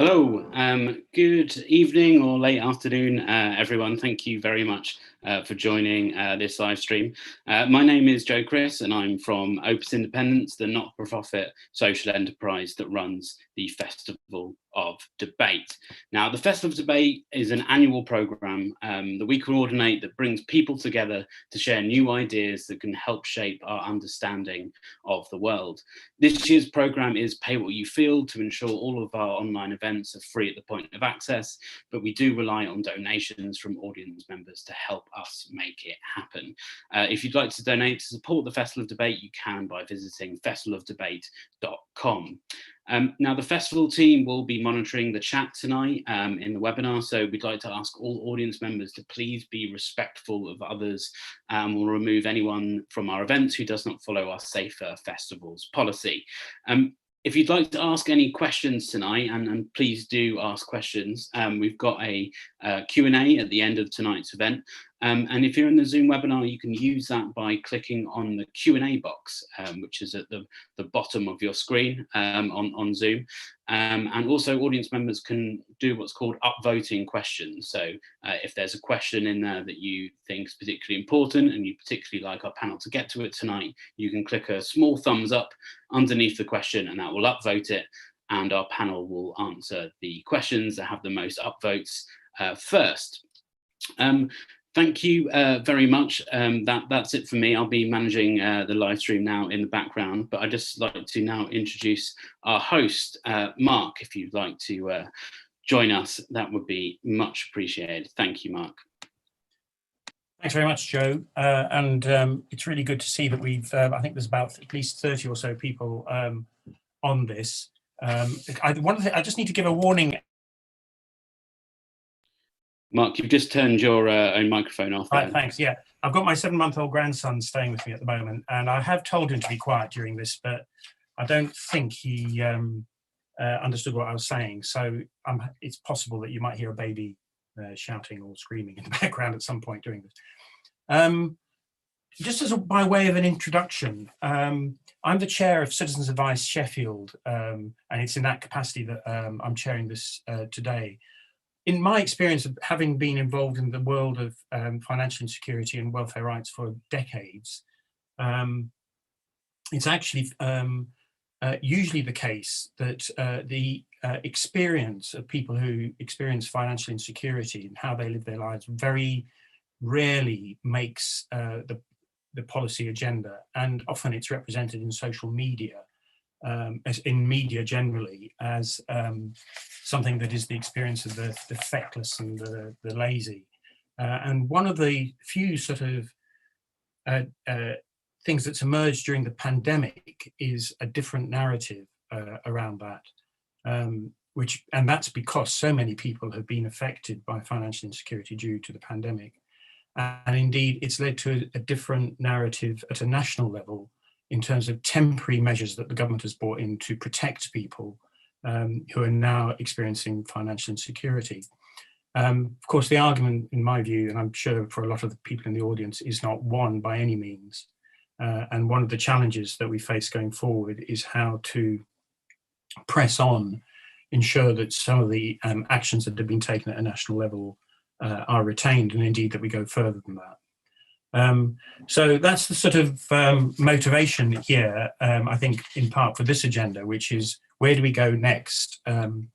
Hello, good evening or late afternoon, everyone. Thank you very much for joining this live stream. My name is Joe Chris and I'm from Opus Independence, the not-for-profit social enterprise that runs the Festival of Debate. Now, the Festival of Debate is an annual programme that we coordinate that brings people together to share new ideas that can help shape our understanding of the world. This year's programme is Pay What You Feel to ensure all of our online events are free at the point of access, but we do rely on donations from audience members to help us make it happen. If you'd like to donate to support the Festival of Debate, you can by visiting festivalofdebate.com. Now, the festival team will be monitoring the chat tonight in the webinar, so we'd like to ask all audience members to please be respectful of others, and we'll remove anyone from our events who does not follow our Safer Festivals policy. If you'd like to ask any questions tonight, and please do ask questions, we've got a Q&A at the end of tonight's event. And if you're in the Zoom webinar, you can use that by clicking on the Q&A box, which is at the bottom of your screen on Zoom. And also audience members can do what's called upvoting questions. So if there's a question in there that you think is particularly important and you particularly like our panel to get to it tonight, you can click a small thumbs up underneath the question and that will upvote it. And our panel will answer the questions that have the most upvotes first. Thank you very much. That's it for me. I'll be managing the live stream now in the background, but I'd just like to now introduce our host, Mark. If you'd like to join us, that would be much appreciated. Thank you, Mark. Thanks very much, Joe. And it's really good to see that we've, I think there's about at least 30 or so people on this. I just need to give a warning. Mark, you've just turned your own microphone off. Right, thanks. Yeah, I've got my 7-month-old grandson staying with me at the moment, and I have told him to be quiet during this, but I don't think he understood what I was saying. So it's possible that you might hear a baby shouting or screaming in the background at some point during this. Just as by way of an introduction, I'm the chair of Citizens Advice Sheffield, and it's in that capacity that I'm chairing this today. In my experience of having been involved in the world of financial insecurity and welfare rights for decades, it's actually usually the case that the experience of people who experience financial insecurity and how they live their lives very rarely makes the policy agenda, and often it's represented in social media, as in media generally, as something that is the experience of the feckless and the lazy. And one of the few sort of things that's emerged during the pandemic is a different narrative around that, and that's because so many people have been affected by financial insecurity due to the pandemic. And indeed, it's led to a different narrative at a national level in terms of temporary measures that the government has brought in to protect people who are now experiencing financial insecurity. Of course, the argument, in my view, and I'm sure for a lot of the people in the audience, is not one by any means. And one of the challenges that we face going forward is how to press on, ensure that some of the actions that have been taken at a national level are retained, and indeed that we go further than that. So that's the sort of motivation here, I think, in part for this agenda, which is where do we go next? And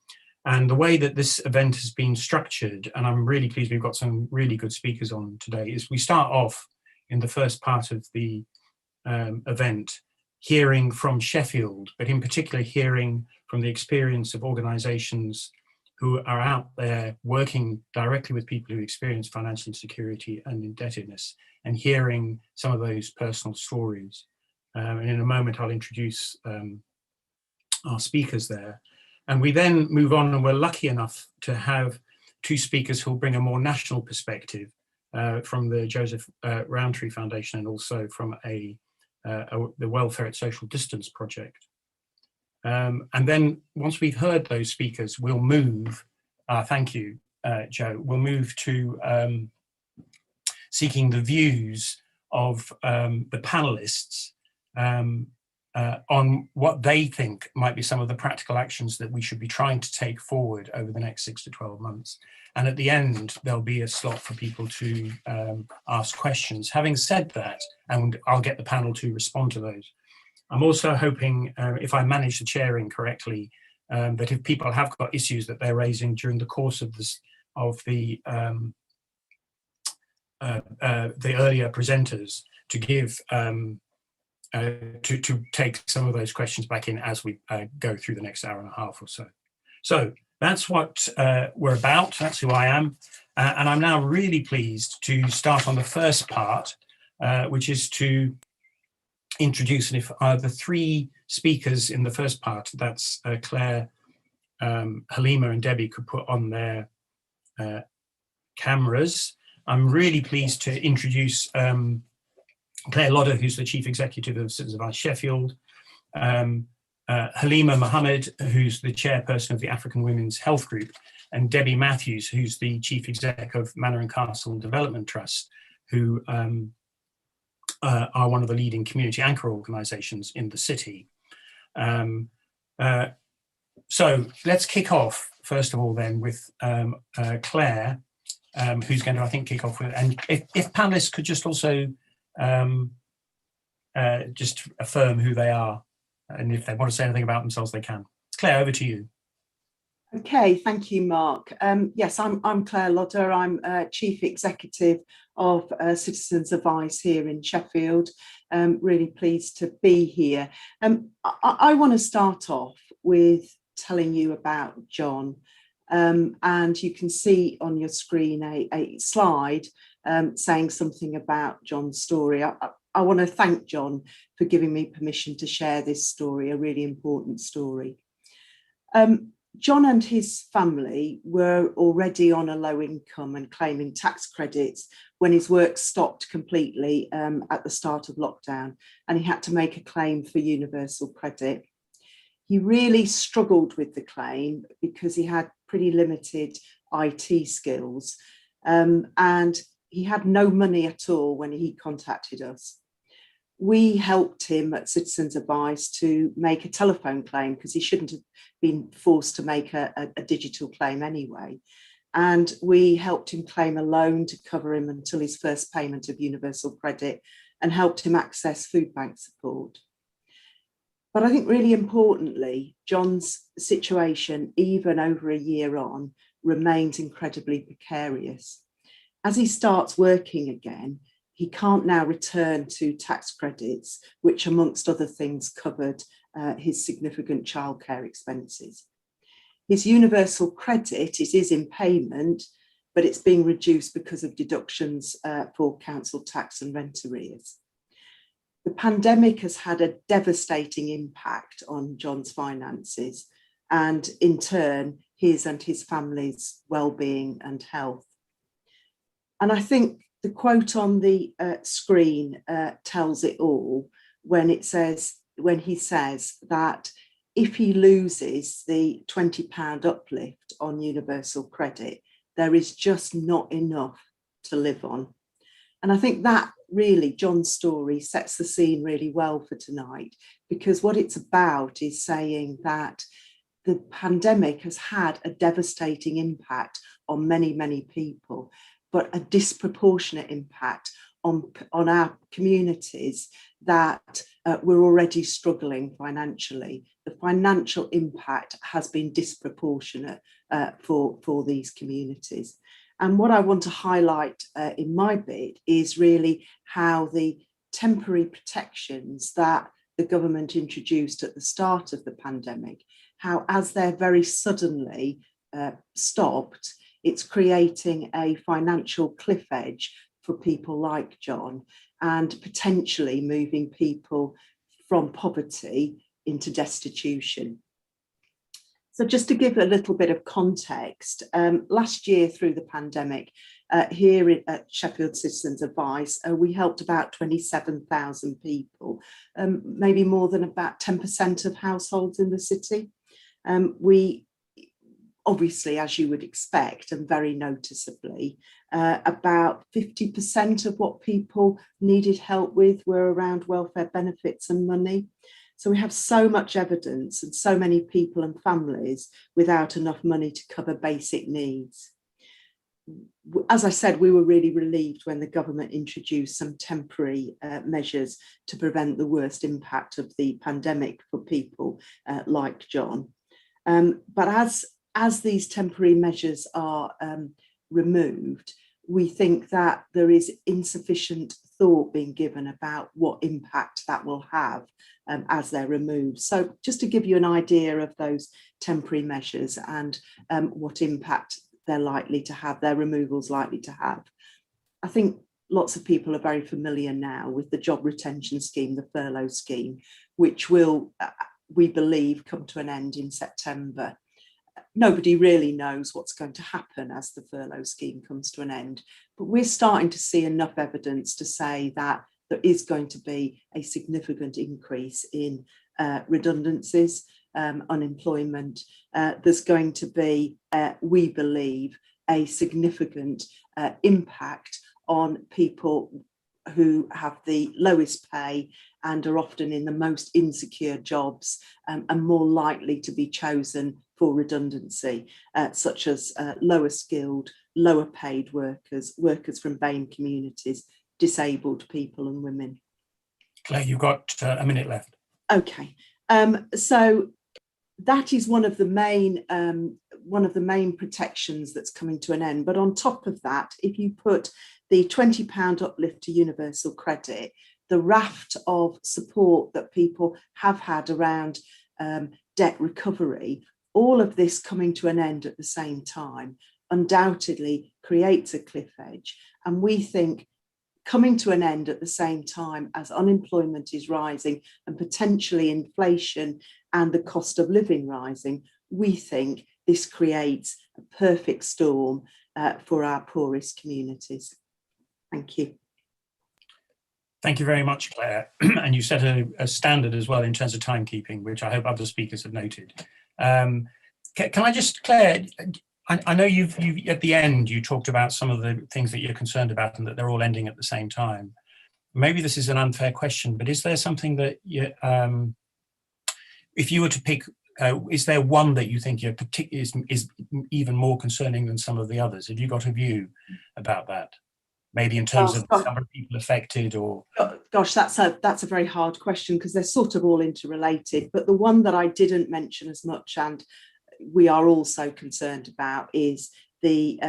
the way that this event has been structured, and I'm really pleased we've got some really good speakers on today, is we start off in the first part of the event hearing from Sheffield, but in particular hearing from the experience of organisations who are out there working directly with people who experience financial insecurity and indebtedness, and hearing some of those personal stories. And in a moment, I'll introduce our speakers there. And we then move on, and we're lucky enough to have two speakers who'll bring a more national perspective from the Joseph Rowntree Foundation, and also from the Welfare at Social Distance project. And then once we've heard those speakers, we'll move, thank you, Joe, we'll move to seeking the views of the panelists on what they think might be some of the practical actions that we should be trying to take forward over the next 6 to 12 months. And at the end, there'll be a slot for people to ask questions. Having said that, and I'll get the panel to respond to those, I'm also hoping, if I manage the chairing correctly, that if people have got issues that they're raising during the course of this, of the earlier presenters, to give to take some of those questions back in as we go through the next hour and a half or so. So that's what we're about. That's who I am. And I'm now really pleased to start on the first part, which is to introduce the three speakers in the first part. That's Claire, Halima and Debbie could put on their cameras. I'm really pleased to introduce Claire Lodder, who's the Chief Executive of Citizens Advice Sheffield, Halima Mohammed, who's the Chairperson of the African Women's Health Group, and Debbie Matthews, who's the Chief Exec of Manor and Castle Development Trust, who are one of the leading community anchor organisations in the city. So let's kick off, first of all, then, with Claire, who's going to, I think, kick off with, and if panelists could just also just affirm who they are, and if they want to say anything about themselves, they can. Claire, over to you. Okay, thank you, Mark. Yes, I'm Claire Lodder. I'm Chief Executive of Citizens Advice here in Sheffield. Really pleased to be here. I want to start off with telling you about John. And you can see on your screen a slide saying something about John's story. I want to thank John for giving me permission to share this story, a really important story. John and his family were already on a low income and claiming tax credits when his work stopped completely at the start of lockdown, and he had to make a claim for universal credit. He really struggled with the claim because he had pretty limited IT skills, and he had no money at all when he contacted us. We helped him at Citizens Advice to make a telephone claim because he shouldn't have been forced to make a digital claim anyway. And we helped him claim a loan to cover him until his first payment of universal credit, and helped him access food bank support. But I think really importantly, John's situation, even over a year on, remains incredibly precarious. As he starts working again, he can't now return to tax credits, which amongst other things covered his significant childcare expenses. His universal credit is in payment, but it's being reduced because of deductions for council tax and rent arrears. The pandemic has had a devastating impact on John's finances, and in turn, his and his family's well-being and health. And I think the quote on the screen tells it all when he says that if he loses the £20 uplift on universal credit, there is just not enough to live on. And I think that really, John's story sets the scene really well for tonight, because what it's about is saying that the pandemic has had a devastating impact on many, many people, but a disproportionate impact on our communities that were already struggling financially. The financial impact has been disproportionate for these communities. And what I want to highlight in my bit is really how the temporary protections that the government introduced at the start of the pandemic, how as they're very suddenly stopped, it's creating a financial cliff edge for people like John, and potentially moving people from poverty into destitution. So just to give a little bit of context, last year through the pandemic, here at Sheffield Citizens Advice, we helped about 27,000 people, maybe more than about 10% of households in the city. We obviously, as you would expect, and very noticeably, about 50% of what people needed help with were around welfare benefits and money. So we have so much evidence and so many people and families without enough money to cover basic needs. As I said, we were really relieved when the government introduced some temporary measures to prevent the worst impact of the pandemic for people like John. But as these temporary measures are removed, we think that there is insufficient thought being given about what impact that will have as they're removed. So just to give you an idea of those temporary measures and what impact they're likely to have, their removals likely to have. I think lots of people are very familiar now with the job retention scheme, the furlough scheme, which will, we believe, come to an end in September. Nobody really knows what's going to happen as the furlough scheme comes to an end, but we're starting to see enough evidence to say that there is going to be a significant increase in redundancies, unemployment. There's going to be, we believe, a significant impact on people who have the lowest pay and are often in the most insecure jobs and more likely to be chosen for redundancy, such as lower skilled, lower paid workers, workers from BAME communities, disabled people and women. Claire, you've got a minute left. Okay, so that is one of the main protections that's coming to an end. But on top of that, if you put the £20 uplift to universal credit, the raft of support that people have had around debt recovery, all of this coming to an end at the same time undoubtedly creates a cliff edge. And we think coming to an end at the same time as unemployment is rising and potentially inflation and the cost of living rising, we think this creates a perfect storm for our poorest communities. Thank you. Thank you very much, Claire. And you set a standard as well in terms of timekeeping, which I hope other speakers have noted. Can I just, Claire, I know you've at the end, you talked about some of the things that you're concerned about and that they're all ending at the same time. Maybe this is an unfair question, but is there something that you, if you were to pick, is there one that you think is even more concerning than some of the others? Have you got a view about that? Maybe in terms of the number of people affected, or? Gosh, that's a very hard question because they're sort of all interrelated. But the one that I didn't mention as much and we are also concerned about is the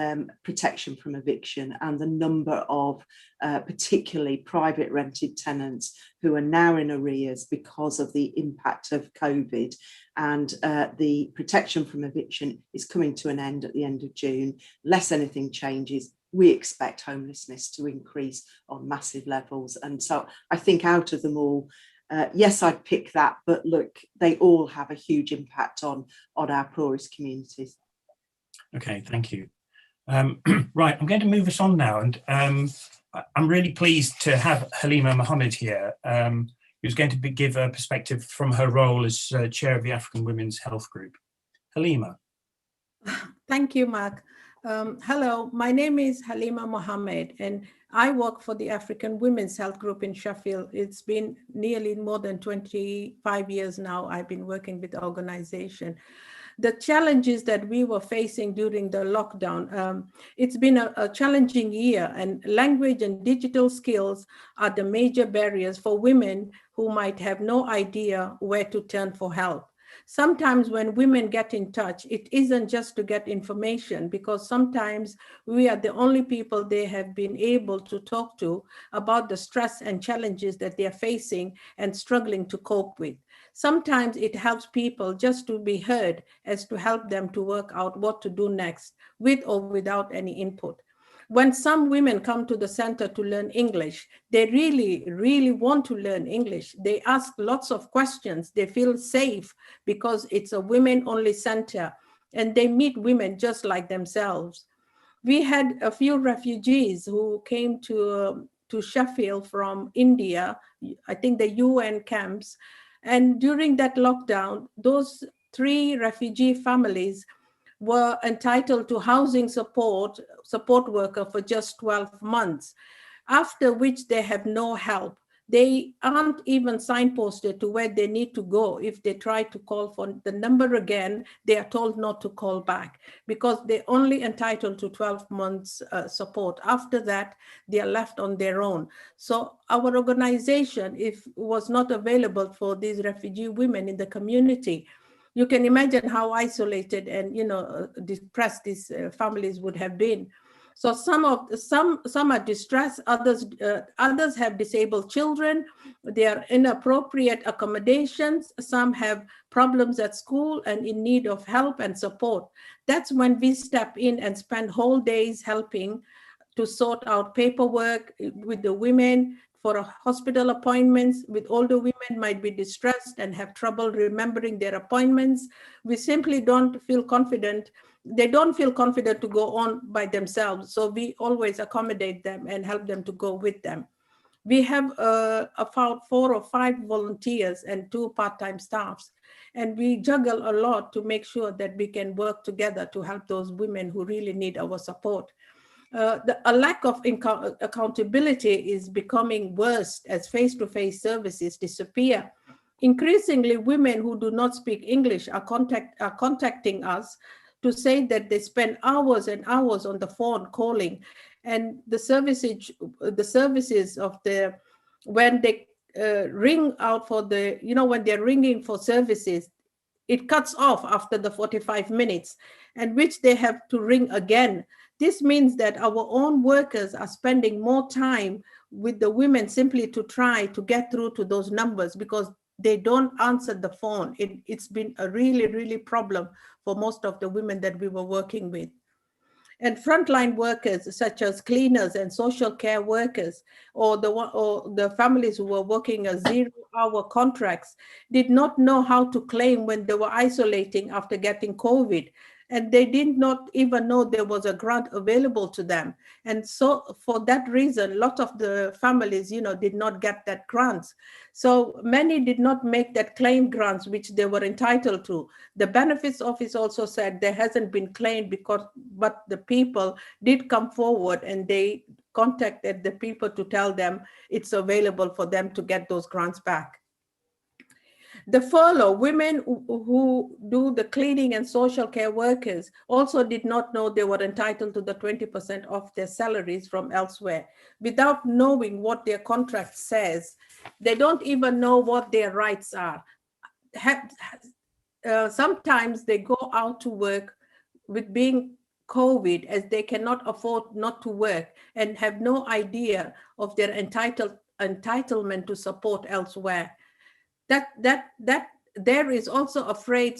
protection from eviction and the number of particularly private rented tenants who are now in arrears because of the impact of COVID. And the protection from eviction is coming to an end at the end of June. Unless anything changes, we expect homelessness to increase on massive levels. And so I think out of them all, yes, I'd pick that, but look, they all have a huge impact on our poorest communities. Okay, thank you. Right, I'm going to move us on now, and I'm really pleased to have Halima Mohammed here, who's going to give a perspective from her role as chair of the African Women's Health Group. Halima. Thank you, Mark. Hello, my name is Halima Mohammed, and I work for the African Women's Health Group in Sheffield. It's been nearly more than 25 years now I've been working with the organization. The challenges that we were facing during the lockdown, it's been a challenging year, and language and digital skills are the major barriers for women who might have no idea where to turn for help. Sometimes when women get in touch, it isn't just to get information, because sometimes we are the only people they have been able to talk to about the stress and challenges that they're facing and struggling to cope with. Sometimes it helps people just to be heard as to help them to work out what to do next, with or without any input. When some women come to the center to learn English, they really want to learn English. They ask lots of questions. They feel safe because it's a women-only center, and they meet women just like themselves. We had a few refugees who came to Sheffield from India, I think the UN camps, and during that lockdown, those 3 refugee families were entitled to housing support worker for just 12 months, after which they have no help. They aren't even signposted to where they need to go. If they try to call for the number again, they are told not to call back because they're only entitled to 12 months support. After that, they are left on their own. So our organization, if was not available for these refugee women in the community, you can imagine how isolated and depressed these families would have been. So some are distressed, others have disabled children, they are inappropriate accommodations, some have problems at school and in need of help and support. That's when we step in and spend whole days helping to sort out paperwork with the women for hospital appointments. With older women might be distressed and have trouble remembering their appointments. We simply don't feel confident. They don't feel confident to go on by themselves. So we always accommodate them and help them to go with them. We have about 4 or 5 volunteers and 2 part-time staffs. And we juggle a lot to make sure that we can work together to help those women who really need our support. A lack of accountability is becoming worse as face-to-face services disappear. Increasingly, women who do not speak English are contacting us to say that they spend hours and hours on the phone calling, and the services of when they ring out for when they're ringing for services, it cuts off after the 45 minutes, and which they have to ring again. This means that our own workers are spending more time with the women simply to try to get through to those numbers because they don't answer the phone. It's been a really, really problem for most of the women that we were working with. And frontline workers such as cleaners and social care workers or the families who were working a 0-hour contracts did not know how to claim when they were isolating after getting COVID. And they did not even know there was a grant available to them. And so for that reason, a lot of the families, did not get that grants. So many did not make that claim grants, which they were entitled to. The benefits office also said there hasn't been claimed but the people did come forward and they contacted the people to tell them it's available for them to get those grants back. The furlough, women who do the cleaning and social care workers also did not know they were entitled to the 20% of their salaries from elsewhere. Without knowing what their contract says, they don't even know what their rights are. Sometimes they go out to work with being COVID as they cannot afford not to work and have no idea of their entitlement to support elsewhere. That there is also afraid.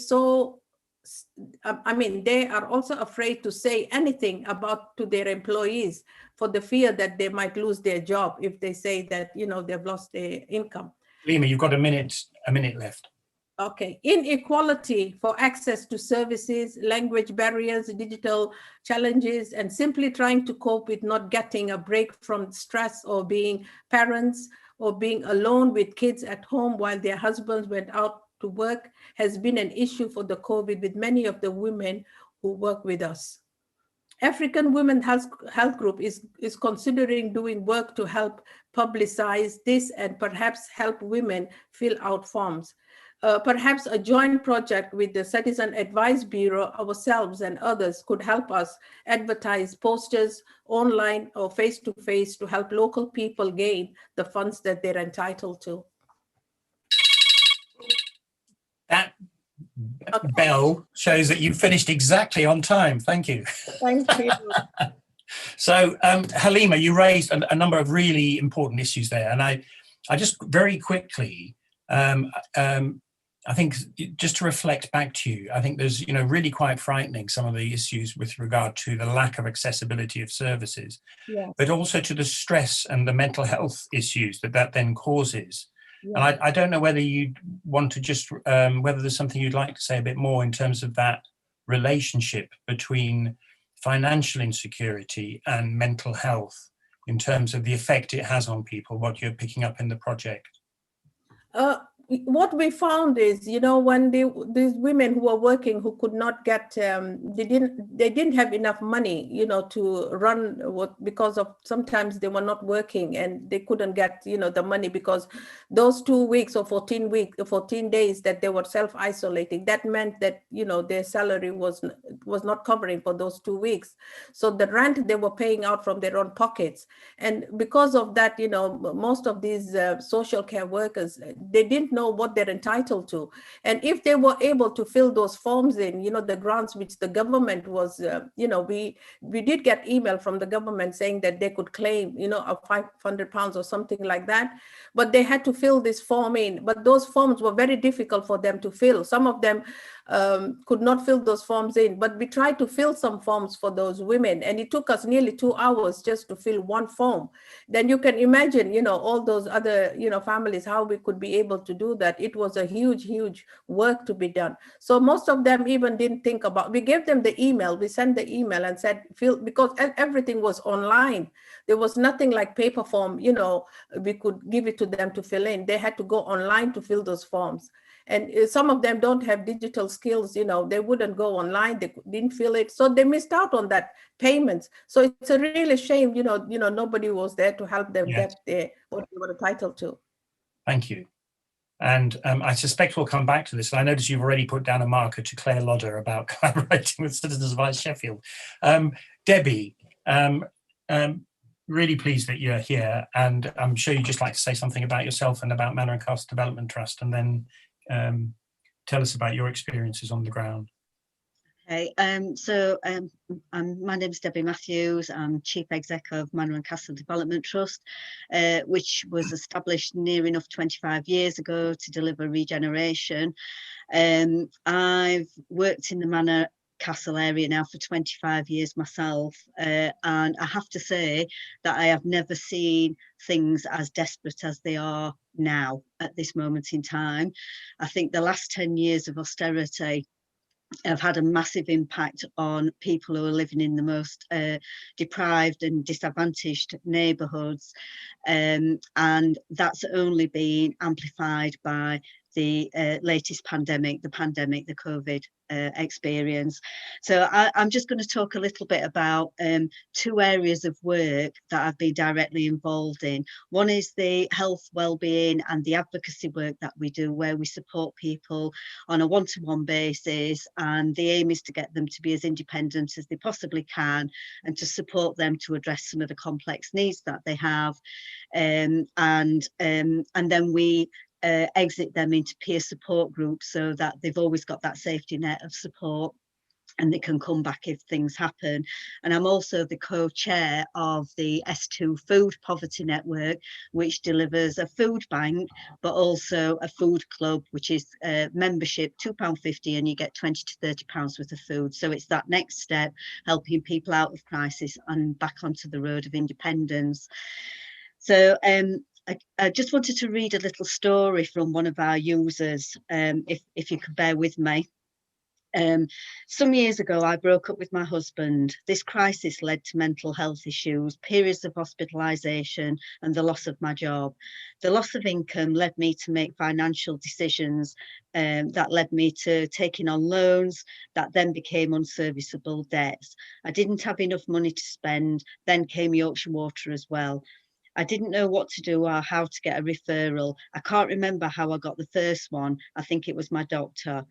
They are also afraid to say anything to their employees for the fear that they might lose their job if they say that they've lost their income. Lima, you've got a minute left. Okay, inequality for access to services, language barriers, digital challenges, and simply trying to cope with not getting a break from stress or being parents or being alone with kids at home while their husbands went out to work has been an issue for the COVID with many of the women who work with us. African Women Health Group is considering doing work to help publicize this and perhaps help women fill out forms. Perhaps a joint project with the Citizens Advice Bureau, ourselves and others could help us advertise posters online or face-to-face to help local people gain the funds that they're entitled to. That bell shows that you finished exactly on time. Thank you. Thank you. So, Halima, you raised a number of really important issues there. And I just very quickly, I think just to reflect back to you, I think there's, really quite frightening some of the issues with regard to the lack of accessibility of services, yes, but also to the stress and the mental health issues that then causes. yes. And I don't know whether you want to just, whether there's something you'd like to say a bit more in terms of that relationship between financial insecurity and mental health in terms of the effect it has on people, what you're picking up in the project. what we found is, when these women who were working, who could not get, they didn't have enough money, to run because of sometimes they were not working and they couldn't get, the money, because those 2 weeks or 14 days that they were self-isolating, that meant that, their salary was not covering for those 2 weeks. So the rent they were paying out from their own pockets. And because of that, most of these social care workers, they didn't know what they're entitled to. And if they were able to fill those forms in, the grants which the government was, we did get email from the government saying that they could claim, of £500 or something like that, but they had to fill this form in. But those forms were very difficult for them to fill. Some of them could not fill those forms in, but we tried to fill some forms for those women, and it took us nearly 2 hours just to fill one form. Then you can imagine, all those other, families, how we could be able to do that. It was a huge work to be done. So most of them even didn't think about, we gave them the email, we sent the email and said, fill, because everything was online. There was nothing like paper form, we could give it to them to fill in. They had to go online to fill those forms. And some of them don't have digital skills, they wouldn't go online, they didn't fill it. So they missed out on that payments. So it's a really shame, nobody was there to help them get what they were entitled to. Thank you. And I suspect we'll come back to this. I notice you've already put down a marker to Claire Lodder about collaborating with Citizens Advice Sheffield. Debbie, really pleased that you're here. And I'm sure you'd just like to say something about yourself and about Manor and Castle Development Trust, and then tell us about your experiences on the ground. Okay, my name is Debbie Matthews. I'm Chief Exec of Manor and Castle Development Trust, which was established near enough 25 years ago to deliver regeneration. I've worked in the Manor Castle area now for 25 years myself, and I have to say that I have never seen things as desperate as they are now at this moment in time. I think the last 10 years of austerity have had a massive impact on people who are living in the most deprived and disadvantaged neighbourhoods, and that's only been amplified by the latest pandemic, the COVID experience. So I'm just going to talk a little bit about 2 areas of work that I've been directly involved in. One is the health, well-being and the advocacy work that we do, where we support people on a one-to-one basis, and the aim is to get them to be as independent as they possibly can and to support them to address some of the complex needs that they have, and then we exit them into peer support groups so that they've always got that safety net of support and they can come back if things happen. And I'm also the co-chair of the S2 Food Poverty Network, which delivers a food bank, but also a food club, which is membership, £2.50, and you get £20 to £30 worth of food. So it's that next step, helping people out of crisis and back onto the road of independence. So I just wanted to read a little story from one of our users, if you could bear with me. Some years ago, I broke up with my husband. This crisis led to mental health issues, periods of hospitalisation and the loss of my job. The loss of income led me to make financial decisions that led me to taking on loans that then became unserviceable debts. I didn't have enough money to spend, then came Yorkshire Water as well. I didn't know what to do or how to get a referral. I can't remember how I got the first one. I think it was my doctor.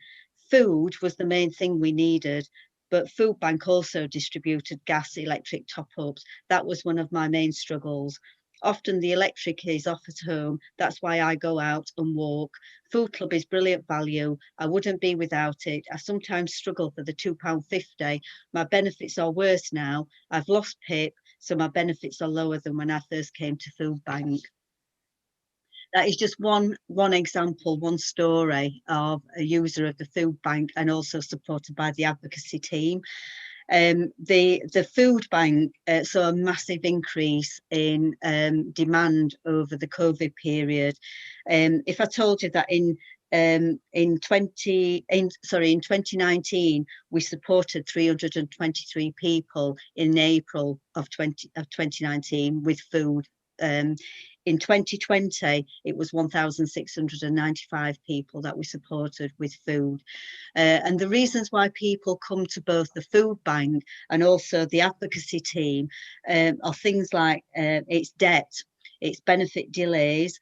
Food was the main thing we needed, but Food Bank also distributed gas, electric top-ups. That was one of my main struggles. Often the electric is off at home. That's why I go out and walk. Food Club is brilliant value. I wouldn't be without it. I sometimes struggle for the £2.50. My benefits are worse now. I've lost PIP, so my benefits are lower than when I first came to Food Bank. That is just one example, one story of a user of the Food Bank, and also supported by the advocacy team. The Food Bank saw a massive increase in demand over the COVID period. If I told you that in 2019 we supported 323 people in April of 2019 with food In 2020, it was 1,695 people that we supported with food. And the reasons why people come to both the food bank and also the advocacy team are things like it's debt, it's benefit delays.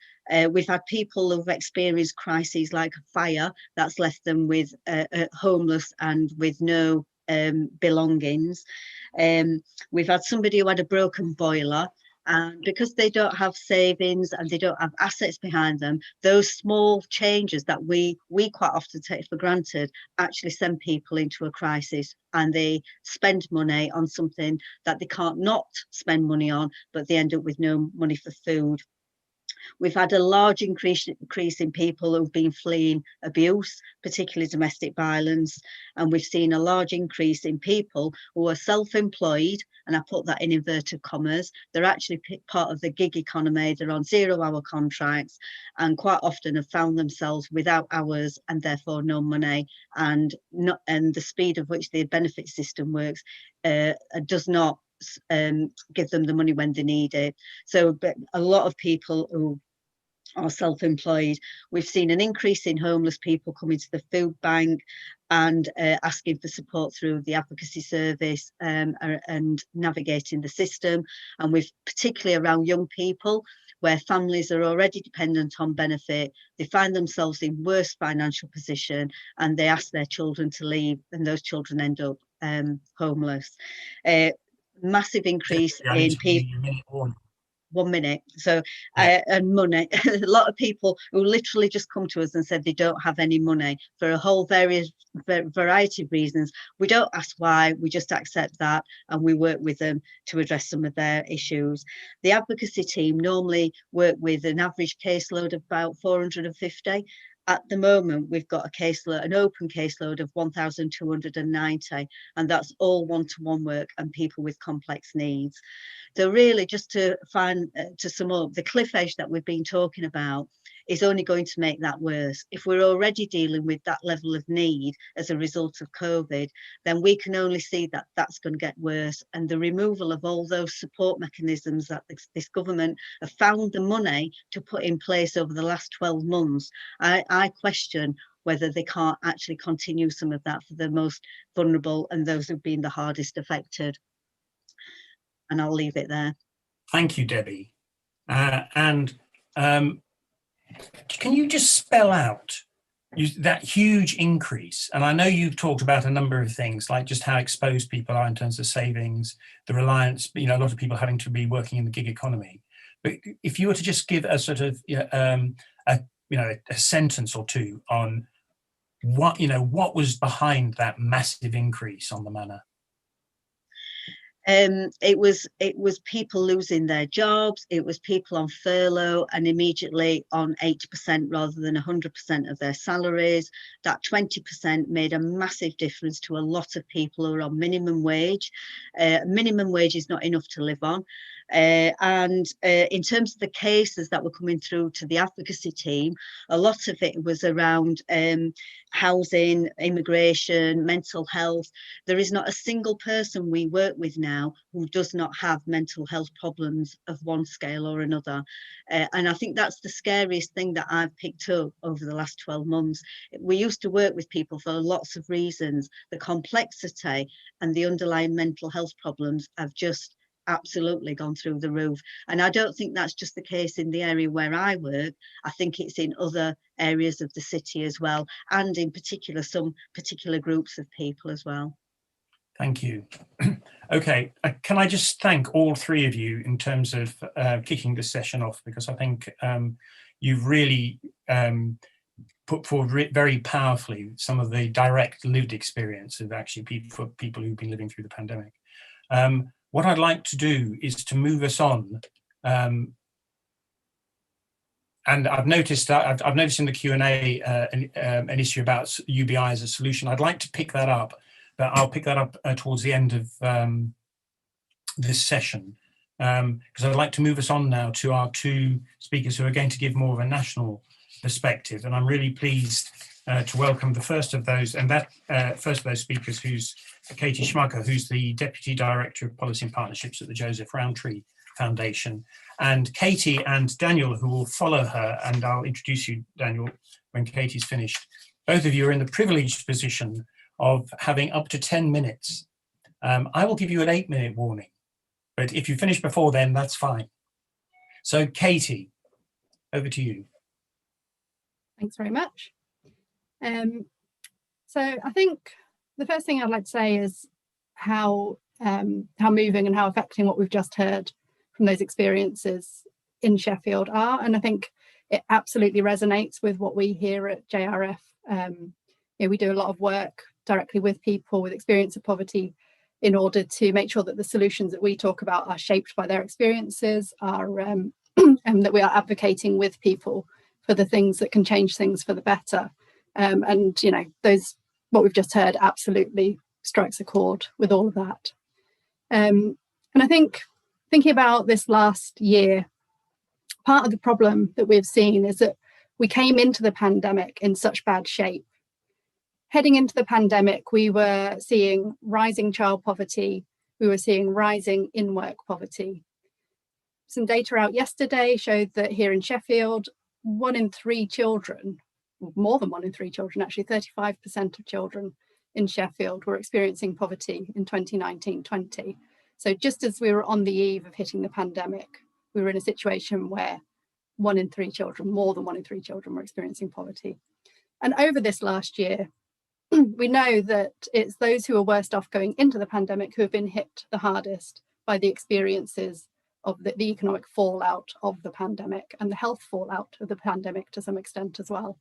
We've had people who've experienced crises like a fire that's left them with homeless and with no belongings. We've had somebody who had a broken boiler, and because they don't have savings and they don't have assets behind them, those small changes that we quite often take for granted actually send people into a crisis, and they spend money on something that they can't not spend money on, but they end up with no money for food. We've had a large increase in people who've been fleeing abuse, particularly domestic violence, and we've seen a large increase in people who are self-employed, and I put that in inverted commas. They're actually part of the gig economy. They're on 0-hour contracts and quite often have found themselves without hours and therefore no money, and the speed of which the benefit system works does not give them the money when they need it. So but a lot of people who are self-employed, we've seen an increase in homeless people coming to the food bank and asking for support through the advocacy service and navigating the system. And we've particularly around young people, where families are already dependent on benefit, they find themselves in worse financial position and they ask their children to leave, and those children end up homeless. Massive increase in people. 1 minute. So and money. A lot of people who literally just come to us and said they don't have any money for a whole variety of reasons. We don't ask why, we just accept that and we work with them to address some of their issues. The advocacy team normally work with an average caseload of about 450. At the moment, we've got an open caseload of 1,290, and that's all one-to-one work and people with complex needs. So really, just to sum up, the cliff edge that we've been talking about is only going to make that worse. If we're already dealing with that level of need as a result of COVID, then we can only see that that's going to get worse. And the removal of all those support mechanisms that this government have found the money to put in place over the last 12 months, I question whether they can't actually continue some of that for the most vulnerable and those who've been the hardest affected. And I'll leave it there. Thank you, Debbie. Can you just spell out that huge increase? And I know you've talked about a number of things, like just how exposed people are in terms of savings, the reliance, a lot of people having to be working in the gig economy. But if you were to just give a sort of a sentence or two on what was behind that massive increase on the manor. It was people losing their jobs, it was people on furlough and immediately on 80% rather than 100% of their salaries. That 20% made a massive difference to a lot of people who are on minimum wage. Minimum wage is not enough to live on. And in terms of the cases that were coming through to the advocacy team, a lot of it was around housing, immigration, mental health. There is not a single person we work with now who does not have mental health problems of one scale or another. And I think that's the scariest thing that I've picked up over the last 12 months. We used to work with people for lots of reasons. The complexity and the underlying mental health problems have just absolutely gone through the roof. And I don't think that's just the case in the area where I work. I think it's in other areas of the city as well, and in particular some particular groups of people as well. Thank you. Okay, can I just thank all three of you in terms of kicking this session off, because I think you've really put forward very powerfully some of the direct lived experience of actually people who've been living through the pandemic. What I'd like to do is to move us on, and I've noticed in the Q&A an issue about UBI as a solution. I'd like to pick that up, but I'll pick that up towards the end of this session, because I'd like to move us on now to our two speakers who are going to give more of a national perspective. And I'm really pleased to welcome the first of those, and that first of those speakers, who's Katie Schmucker, who's the Deputy Director of Policy and Partnerships at the Joseph Rowntree Foundation. And Katie and Daniel, who will follow her, and I'll introduce you, Daniel, when Katie's finished. Both of you are in the privileged position of having up to 10 minutes. I will give you an 8-minute warning, but if you finish before then, that's fine. So Katie, over to you. Thanks very much. So I think the first thing I'd like to say is how moving and how affecting what we've just heard from those experiences in Sheffield are. And I think it absolutely resonates with what we hear at JRF. We do a lot of work directly with people with experience of poverty in order to make sure that the solutions that we talk about are shaped by their experiences, are and that we are advocating with people for the things that can change things for the better. And what we've just heard absolutely strikes a chord with all of that. And I think thinking about this last year, part of the problem that we've seen is that we came into the pandemic in such bad shape. Heading into the pandemic, we were seeing rising child poverty, we were seeing rising in-work poverty. Some data out yesterday showed that here in Sheffield, 1 in 3 children, more than 1 in 3 children, actually 35% of children in Sheffield were experiencing poverty in 2019-20. So just as we were on the eve of hitting the pandemic, we were in a situation where 1 in 3 children, more than 1 in 3 children were experiencing poverty. And over this last year, we know that it's those who are worst off going into the pandemic who have been hit the hardest by the experiences of the economic fallout of the pandemic and the health fallout of the pandemic to some extent as well.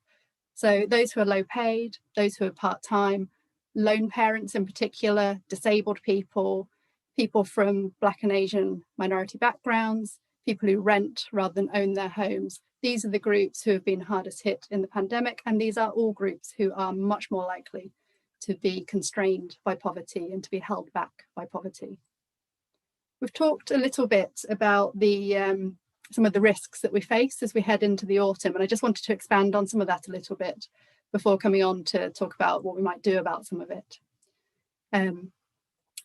So those who are low paid, those who are part-time, lone parents in particular, disabled people, people from Black and Asian minority backgrounds, people who rent rather than own their homes. These are the groups who have been hardest hit in the pandemic, and these are all groups who are much more likely to be constrained by poverty and to be held back by poverty. We've talked a little bit about the some of the risks that we face as we head into the autumn, and I just wanted to expand on some of that a little bit before coming on to talk about what we might do about some of it.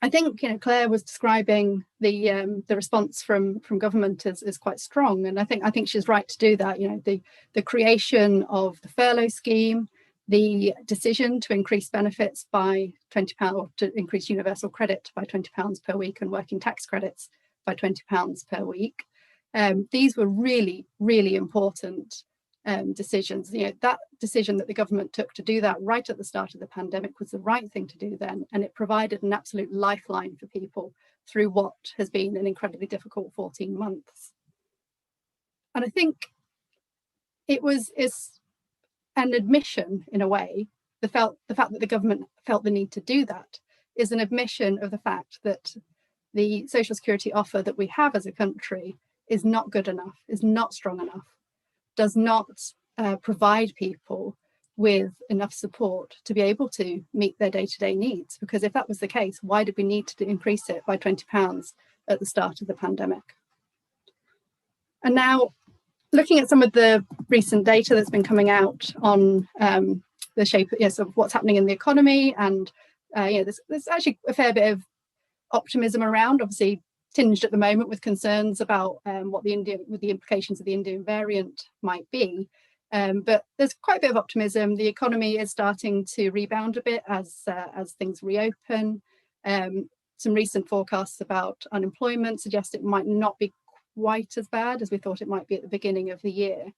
I think Claire was describing the response from government as quite strong, and I think she's right to do that. The creation of the furlough scheme, the decision to increase benefits by £20, or to increase universal credit by £20 per week and working tax credits by £20 per week. These were really, really important decisions. That decision that the government took to do that right at the start of the pandemic was the right thing to do then, and it provided an absolute lifeline for people through what has been an incredibly difficult 14 months. And I think it's an admission, in a way, the fact that the government felt the need to do that is an admission of the fact that the social security offer that we have as a country is not good enough, is not strong enough, does not provide people with enough support to be able to meet their day-to-day needs. Because if that was the case, why did we need to increase it by £20 at the start of the pandemic? And now, looking at some of the recent data that's been coming out on the shape of what's happening in the economy, and there's actually a fair bit of optimism around, obviously tinged at the moment with concerns about what the implications of the Indian variant might be. But there's quite a bit of optimism. The economy is starting to rebound a bit as things reopen. Some recent forecasts about unemployment suggest it might not be quite as bad as we thought it might be at the beginning of the year.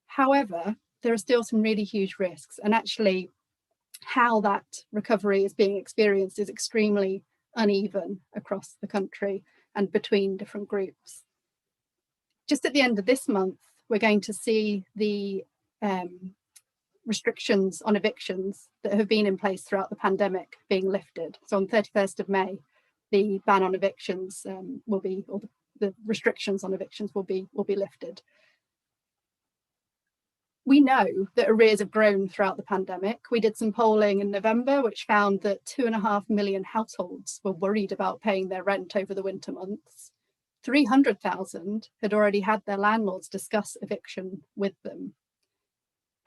However, there are still some really huge risks, and actually how that recovery is being experienced is extremely uneven across the country and between different groups. Just at the end of this month, we're going to see the restrictions on evictions that have been in place throughout the pandemic being lifted. So on 31st of May, the ban on evictions will be, or the restrictions on evictions will be lifted. We know that arrears have grown throughout the pandemic. We did some polling in November, which found that 2.5 million households were worried about paying their rent over the winter months. 300,000 had already had their landlords discuss eviction with them.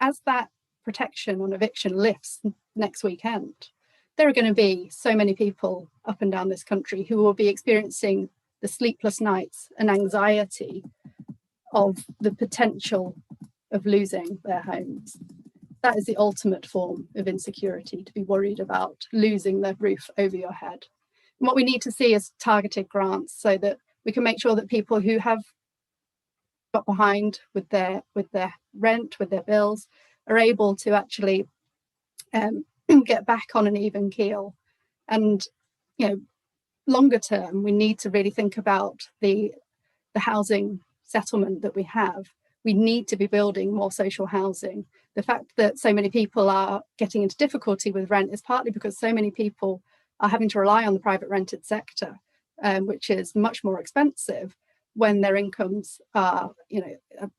As that protection on eviction lifts next weekend, there are going to be so many people up and down this country who will be experiencing the sleepless nights and anxiety of the potential of losing their homes. That is the ultimate form of insecurity, to be worried about losing the roof over your head. And what we need to see is targeted grants so that we can make sure that people who have got behind with their rent, with their bills, are able to actually get back on an even keel. And longer term, we need to really think about the housing settlement that we have. We need to be building more social housing. The fact that so many people are getting into difficulty with rent is partly because so many people are having to rely on the private rented sector, which is much more expensive when their incomes are,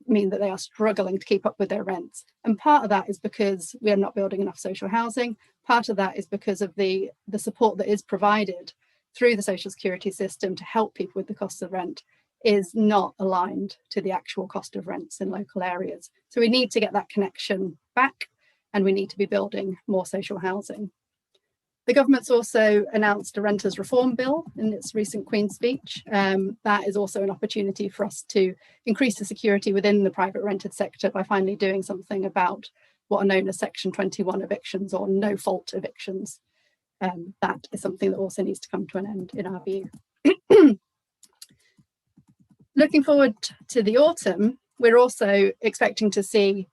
mean that they are struggling to keep up with their rents. And part of that is because we are not building enough social housing. Part of that is because of the support that is provided through the social security system to help people with the cost of rent is not aligned to the actual cost of rents in local areas. So we need to get that connection back, and we need to be building more social housing. The government's also announced a renters reform bill in its recent Queen's speech. That is also an opportunity for us to increase the security within the private rented sector by finally doing something about what are known as Section 21 evictions or no-fault evictions. That is something that also needs to come to an end in our view. Looking forward to the autumn, we're also expecting to see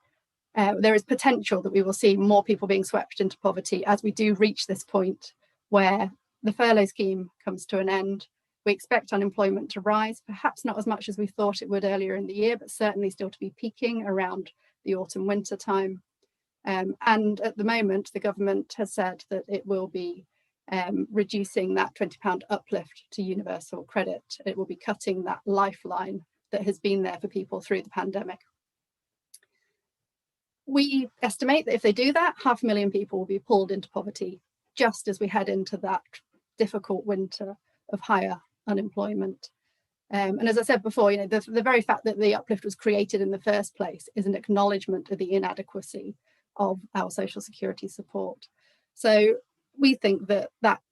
there is potential that we will see more people being swept into poverty as we do reach this point where the furlough scheme comes to an end. We expect unemployment to rise, perhaps not as much as we thought it would earlier in the year, but certainly still to be peaking around the autumn winter time. And at the moment, the government has said that it will be reducing that £20 uplift to universal credit. It will be cutting that lifeline that has been there for people through the pandemic. We estimate that if they do that, 500,000 people will be pulled into poverty just as we head into that difficult winter of higher unemployment. And as I said before, the very fact that the uplift was created in the first place is an acknowledgement of the inadequacy of our social security support. So we think that that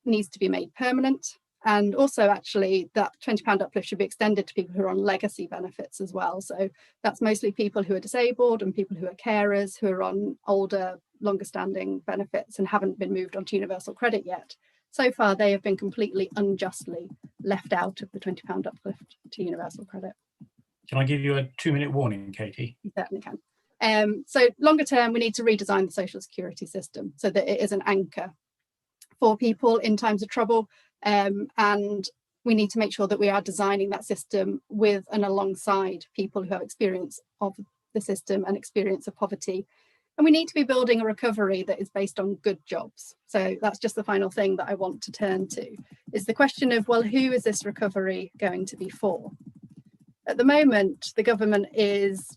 needs to be made permanent, and also actually that £20 uplift should be extended to people who are on legacy benefits as well. So that's mostly people who are disabled and people who are carers who are on older, longer standing benefits and haven't been moved on to universal credit yet. So far, they have been completely unjustly left out of the £20 uplift to universal credit. Can I give you a 2-minute warning, Katie? You certainly can. So longer term, we need to redesign the social security system so that it is an anchor for people in times of trouble. And we need to make sure that we are designing that system with and alongside people who have experience of the system and experience of poverty. And we need to be building a recovery that is based on good jobs. So that's just the final thing that I want to turn to, is the question of, well, who is this recovery going to be for? At the moment, the government is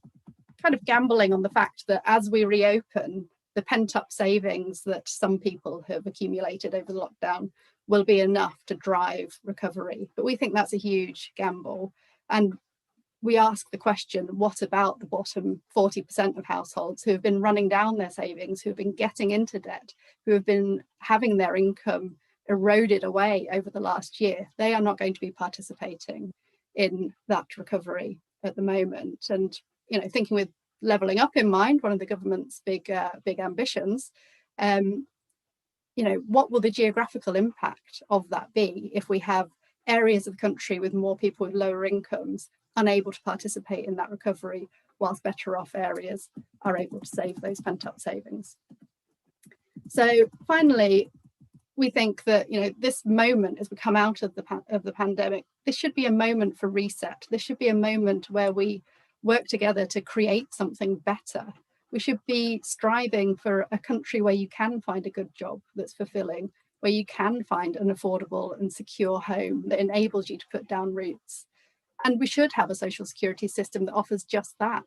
kind of gambling on the fact that as we reopen, the pent-up savings that some people have accumulated over the lockdown will be enough to drive recovery. But we think that's a huge gamble. And we ask the question, what about the bottom 40% of households who have been running down their savings, who have been getting into debt, who have been having their income eroded away over the last year? They are not going to be participating in that recovery at the moment. And thinking with levelling up in mind, one of the government's big ambitions, what will the geographical impact of that be if we have areas of the country with more people with lower incomes unable to participate in that recovery, whilst better off areas are able to save those pent-up savings? So finally, we think that this moment as we come out of the pandemic, this should be a moment for reset. This should be a moment where we work together to create something better. We should be striving for a country where you can find a good job that's fulfilling, where you can find an affordable and secure home that enables you to put down roots. And we should have a social security system that offers just that,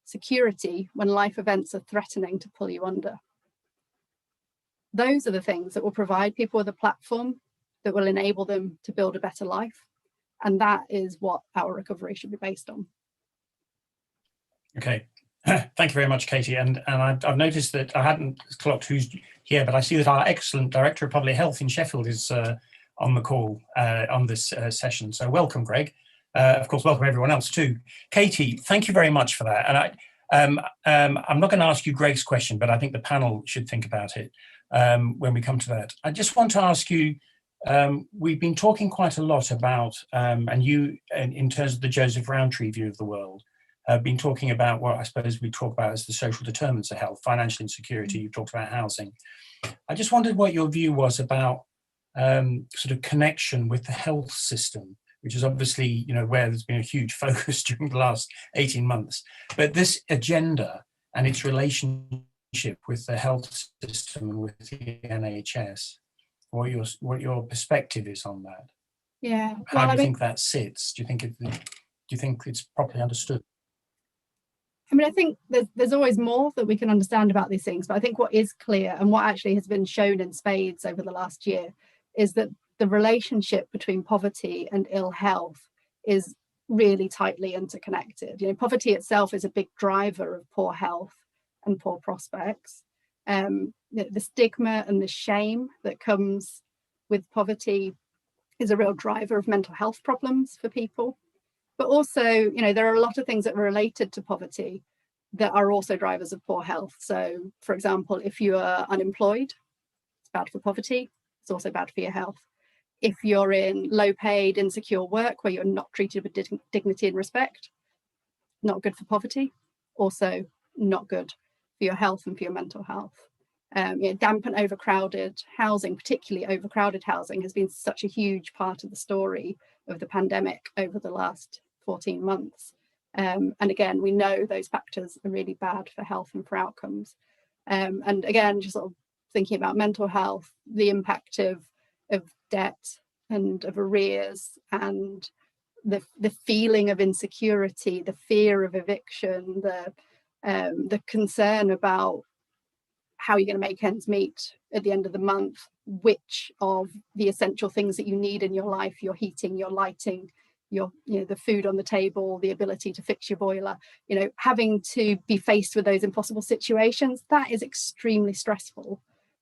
security when life events are threatening to pull you under. Those are the things that will provide people with a platform that will enable them to build a better life. And that is what our recovery should be based on. Okay, thank you very much, Katie. And I've noticed that I hadn't clocked who's here, but I see that our excellent Director of Public Health in Sheffield is on the call on this session. So welcome, Greg. Of course, welcome everyone else too. Katie, thank you very much for that. And I'm not going to ask you Greg's question, but I think the panel should think about it when we come to that. I just want to ask you, we've been talking quite a lot about, and you, in terms of the Joseph Rowntree view of the world, have been talking about what I suppose we talk about as the social determinants of health, financial insecurity, you've talked about housing. I just wondered what your view was about sort of connection with the health system, which is obviously, you know, where there's been a huge focus during the last 18 months. But this agenda and its relationship with the health system and with the NHS, what your perspective is on that? Yeah. How do you think that sits? Do you think it's properly understood? I mean, I think there's always more that we can understand about these things, but I think what is clear and what actually has been shown in spades over the last year is that the relationship between poverty and ill health is really tightly interconnected. You know, poverty itself is a big driver of poor health and poor prospects. The stigma and the shame that comes with poverty is a real driver of mental health problems for people. But also, you know, there are a lot of things that are related to poverty that are also drivers of poor health. So, for example, if you are unemployed, it's bad for poverty. It's also bad for your health. If you're in low-paid, insecure work where you're not treated with dignity and respect, not good for poverty. Also not good for your health and for your mental health. You know, damp and overcrowded housing, particularly overcrowded housing, has been such a huge part of the story of the pandemic over the last 14 months. And again, we know those factors are really bad for health and for outcomes. And again, just sort of thinking about mental health, the impact of debt and of arrears and the feeling of insecurity, the fear of eviction, the concern about how you're going to make ends meet at the end of the month, which of the essential things that you need in your life, your heating, your lighting, the food on the table, the ability to fix your boiler, you know, having to be faced with those impossible situations, that is extremely stressful.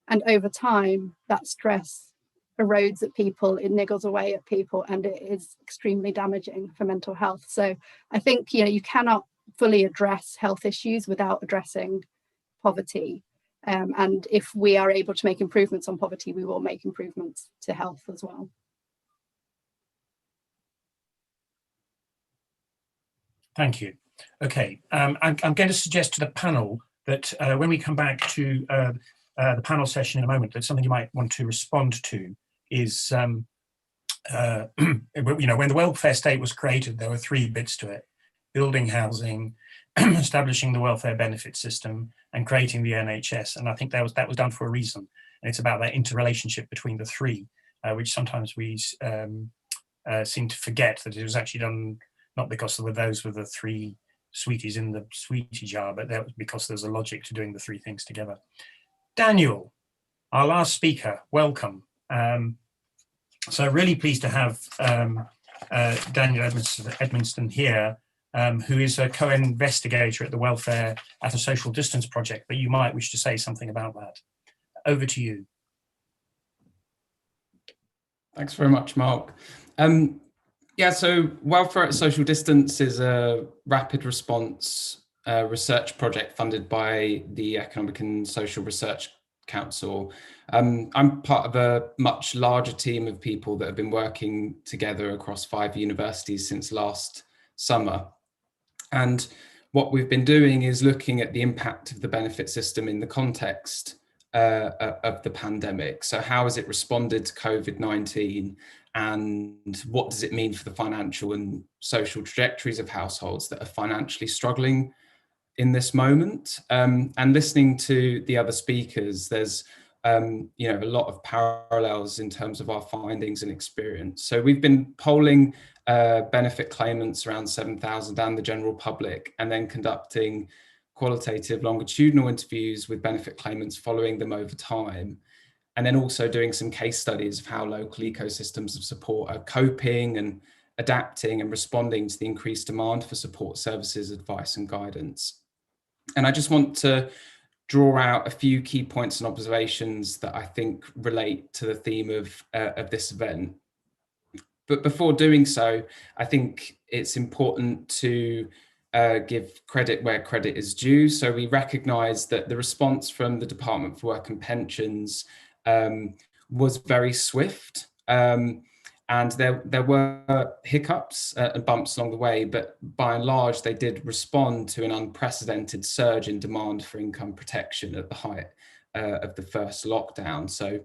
And over time, that stress erodes at people, it niggles away at people, and it is extremely damaging for mental health. So I think, you know, you cannot fully address health issues without addressing poverty. And if we are able to make improvements on poverty, we will make improvements to health as well. Thank you. Okay, I'm going to suggest to the panel that when we come back to the panel session in a moment, that something you might want to respond to is, you know, when the welfare state was created, there were 3 bits to it: building housing, establishing the welfare benefit system, and creating the NHS. And I think that was done for a reason. And it's about that interrelationship between the 3, which sometimes we seem to forget that it was actually done not because those were the 3 sweeties in the sweetie jar, but that was because there's a logic to doing the 3 things together. Daniel, our last speaker, welcome. So really pleased to have Daniel Edmonston here, who is a co-investigator at the Welfare at a Social Distance project, but you might wish to say something about that. Over to you. Thanks very much, Mark. Yeah, so Welfare at Social Distance is a rapid response research project funded by the Economic and Social Research Council. I'm part of a much larger team of people that have been working together across 5 universities since last summer. And what we've been doing is looking at the impact of the benefit system in the context of the pandemic. So how has it responded to COVID-19, and what does it mean for the financial and social trajectories of households that are financially struggling in this moment? And listening to the other speakers, there's you know, a lot of parallels in terms of our findings and experience. So we've been polling benefit claimants, around 7,000, and the general public, and then conducting qualitative longitudinal interviews with benefit claimants, following them over time, and then also doing some case studies of how local ecosystems of support are coping and adapting and responding to the increased demand for support services, advice and guidance. And I just want to draw out a few key points and observations that I think relate to the theme of this event. But before doing so, I think it's important to give credit where credit is due. So we recognise that the response from the Department for Work and Pensions was very swift. And there were hiccups and bumps along the way, but by and large, they did respond to an unprecedented surge in demand for income protection at the height of the first lockdown. So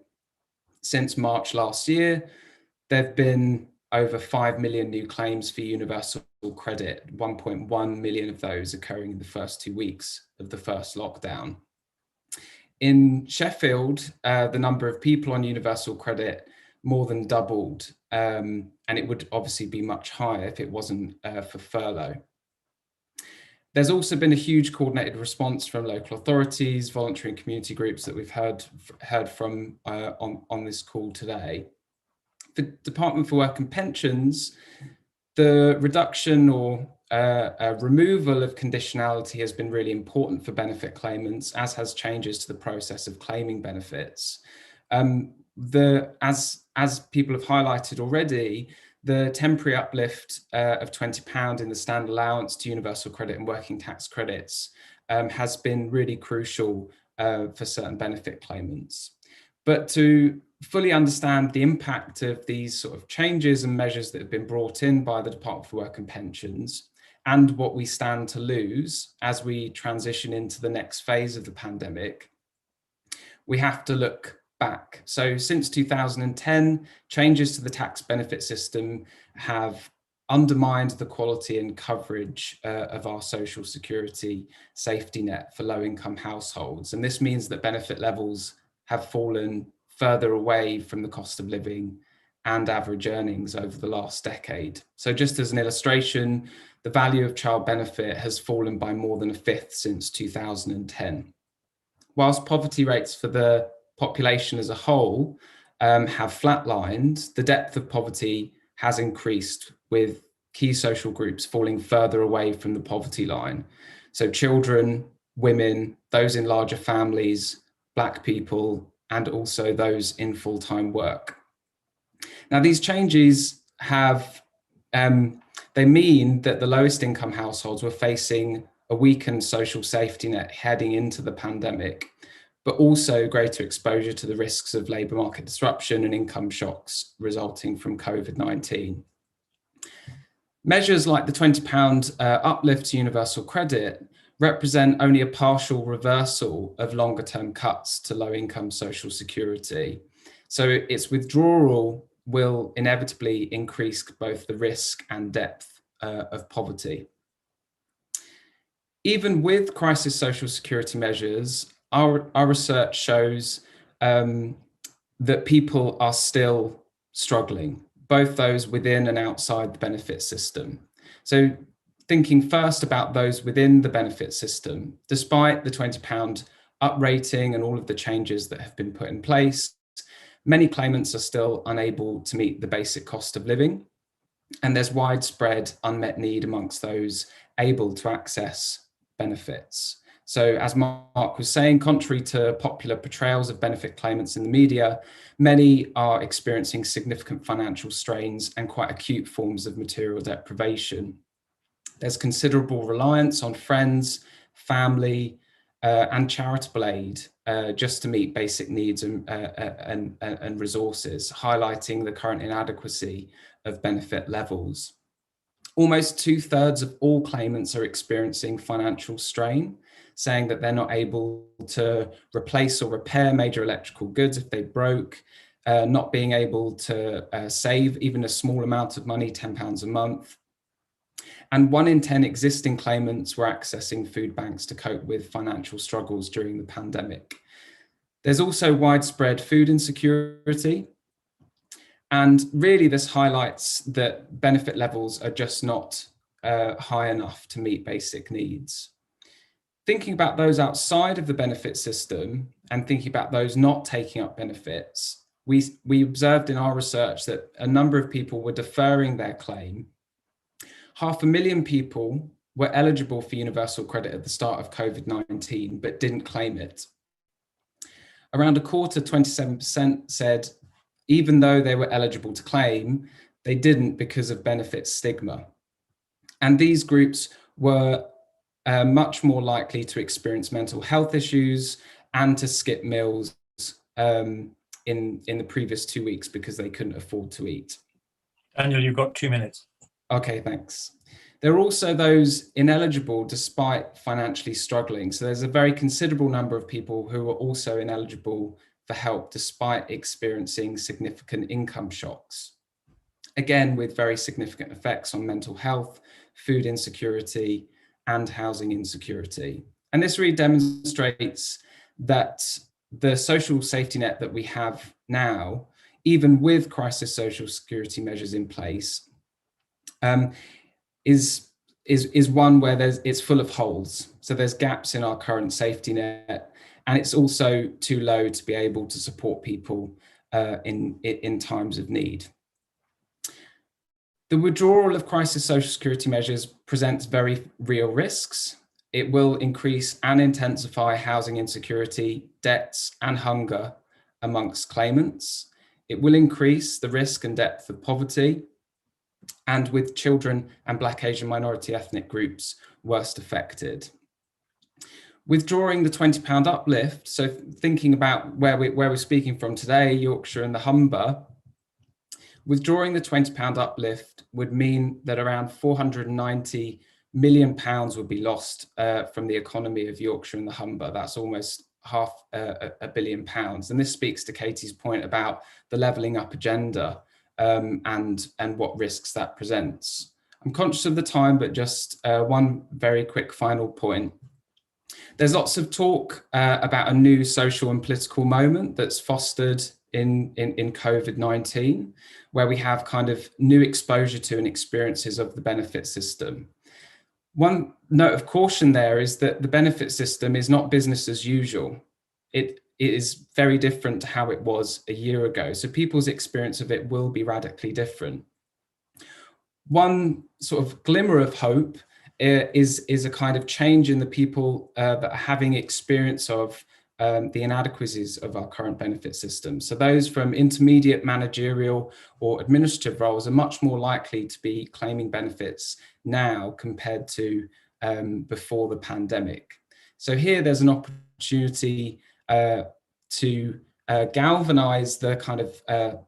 since March last year, there have been over 5 million new claims for universal credit, 1.1 million of those occurring in the first 2 weeks of the first lockdown. In Sheffield, the number of people on universal credit more than doubled, and it would obviously be much higher if it wasn't for furlough. There's also been a huge coordinated response from local authorities, voluntary and community groups that we've heard from on this call today. For Department for Work and Pensions, the reduction or removal of conditionality has been really important for benefit claimants, as has changes to the process of claiming benefits. As people have highlighted already, the temporary uplift of £20 in the stand allowance to universal credit and working tax credits has been really crucial for certain benefit claimants. But to fully understand the impact of these sort of changes and measures that have been brought in by the Department for Work and Pensions, and what we stand to lose as we transition into the next phase of the pandemic, we have to look back. So since 2010, changes to the tax benefit system have undermined the quality and coverage of our social security safety net for low-income households. And this means that benefit levels have fallen further away from the cost of living and average earnings over the last decade. So just as an illustration, the value of child benefit has fallen by more than a fifth since 2010. Whilst poverty rates for the population as a whole have flatlined, the depth of poverty has increased, with key social groups falling further away from the poverty line. So children, women, those in larger families, Black people, and also those in full-time work. Now, these changes have, they mean that the lowest income households were facing a weakened social safety net heading into the pandemic, but also greater exposure to the risks of labour market disruption and income shocks resulting from COVID-19. Measures like the £20 uplift to universal credit represent only a partial reversal of longer term cuts to low income social security. So its withdrawal will inevitably increase both the risk and depth of poverty. Even with crisis social security measures, our research shows that people are still struggling, both those within and outside the benefit system. So thinking first about those within the benefit system, despite the £20 uprating and all of the changes that have been put in place, many claimants are still unable to meet the basic cost of living, and there's widespread unmet need amongst those able to access benefits. So as Mark was saying, contrary to popular portrayals of benefit claimants in the media, many are experiencing significant financial strains and quite acute forms of material deprivation. There's considerable reliance on friends, family, and charitable aid just to meet basic needs and resources, highlighting the current inadequacy of benefit levels. Almost 2/3 of all claimants are experiencing financial strain, saying that they're not able to replace or repair major electrical goods if they broke, not being able to save even a small amount of money, £10 a month. And 1 in 10 existing claimants were accessing food banks to cope with financial struggles during the pandemic. There's also widespread food insecurity. And really this highlights that benefit levels are just not high enough to meet basic needs. Thinking about those outside of the benefit system and thinking about those not taking up benefits, we observed in our research that a number of people were deferring their claim. 500,000 people were eligible for universal credit at the start of COVID-19, but didn't claim it. Around a quarter, 27%, said even though they were eligible to claim, they didn't because of benefit stigma. And these groups were much more likely to experience mental health issues and to skip meals in the previous 2 weeks because they couldn't afford to eat. Daniel, you've got 2 minutes. Okay, thanks. There are also those ineligible despite financially struggling. So there's a very considerable number of people who are also ineligible for help despite experiencing significant income shocks. Again, with very significant effects on mental health, food insecurity, and housing insecurity. And this really demonstrates that the social safety net that we have now, even with crisis social security measures in place, is one where it's full of holes. So there's gaps in our current safety net, and it's also too low to be able to support people in times of need. The withdrawal of crisis social security measures presents very real risks. It will increase and intensify housing insecurity, debts, and hunger amongst claimants. It will increase the risk and depth of poverty, and with children and Black, Asian, minority ethnic groups worst affected. Withdrawing the £20 uplift, so thinking about where we're speaking from today, Yorkshire and the Humber, withdrawing the £20 uplift would mean that around £490 million would be lost from the economy of Yorkshire and the Humber. That's almost £500 million. And this speaks to Katie's point about the levelling up agenda and what risks that presents. I'm conscious of the time, but just one very quick final point. There's lots of talk about a new social and political moment that's fostered in COVID-19, where we have kind of new exposure to and experiences of the benefit system. One note of caution there is that the benefit system is not business as usual. It is very different to how it was a year ago. So people's experience of it will be radically different. One sort of glimmer of hope is a kind of change in the people that are having experience of the inadequacies of our current benefit system. So those from intermediate managerial or administrative roles are much more likely to be claiming benefits now compared to before the pandemic. So here there's an opportunity to galvanize the kind of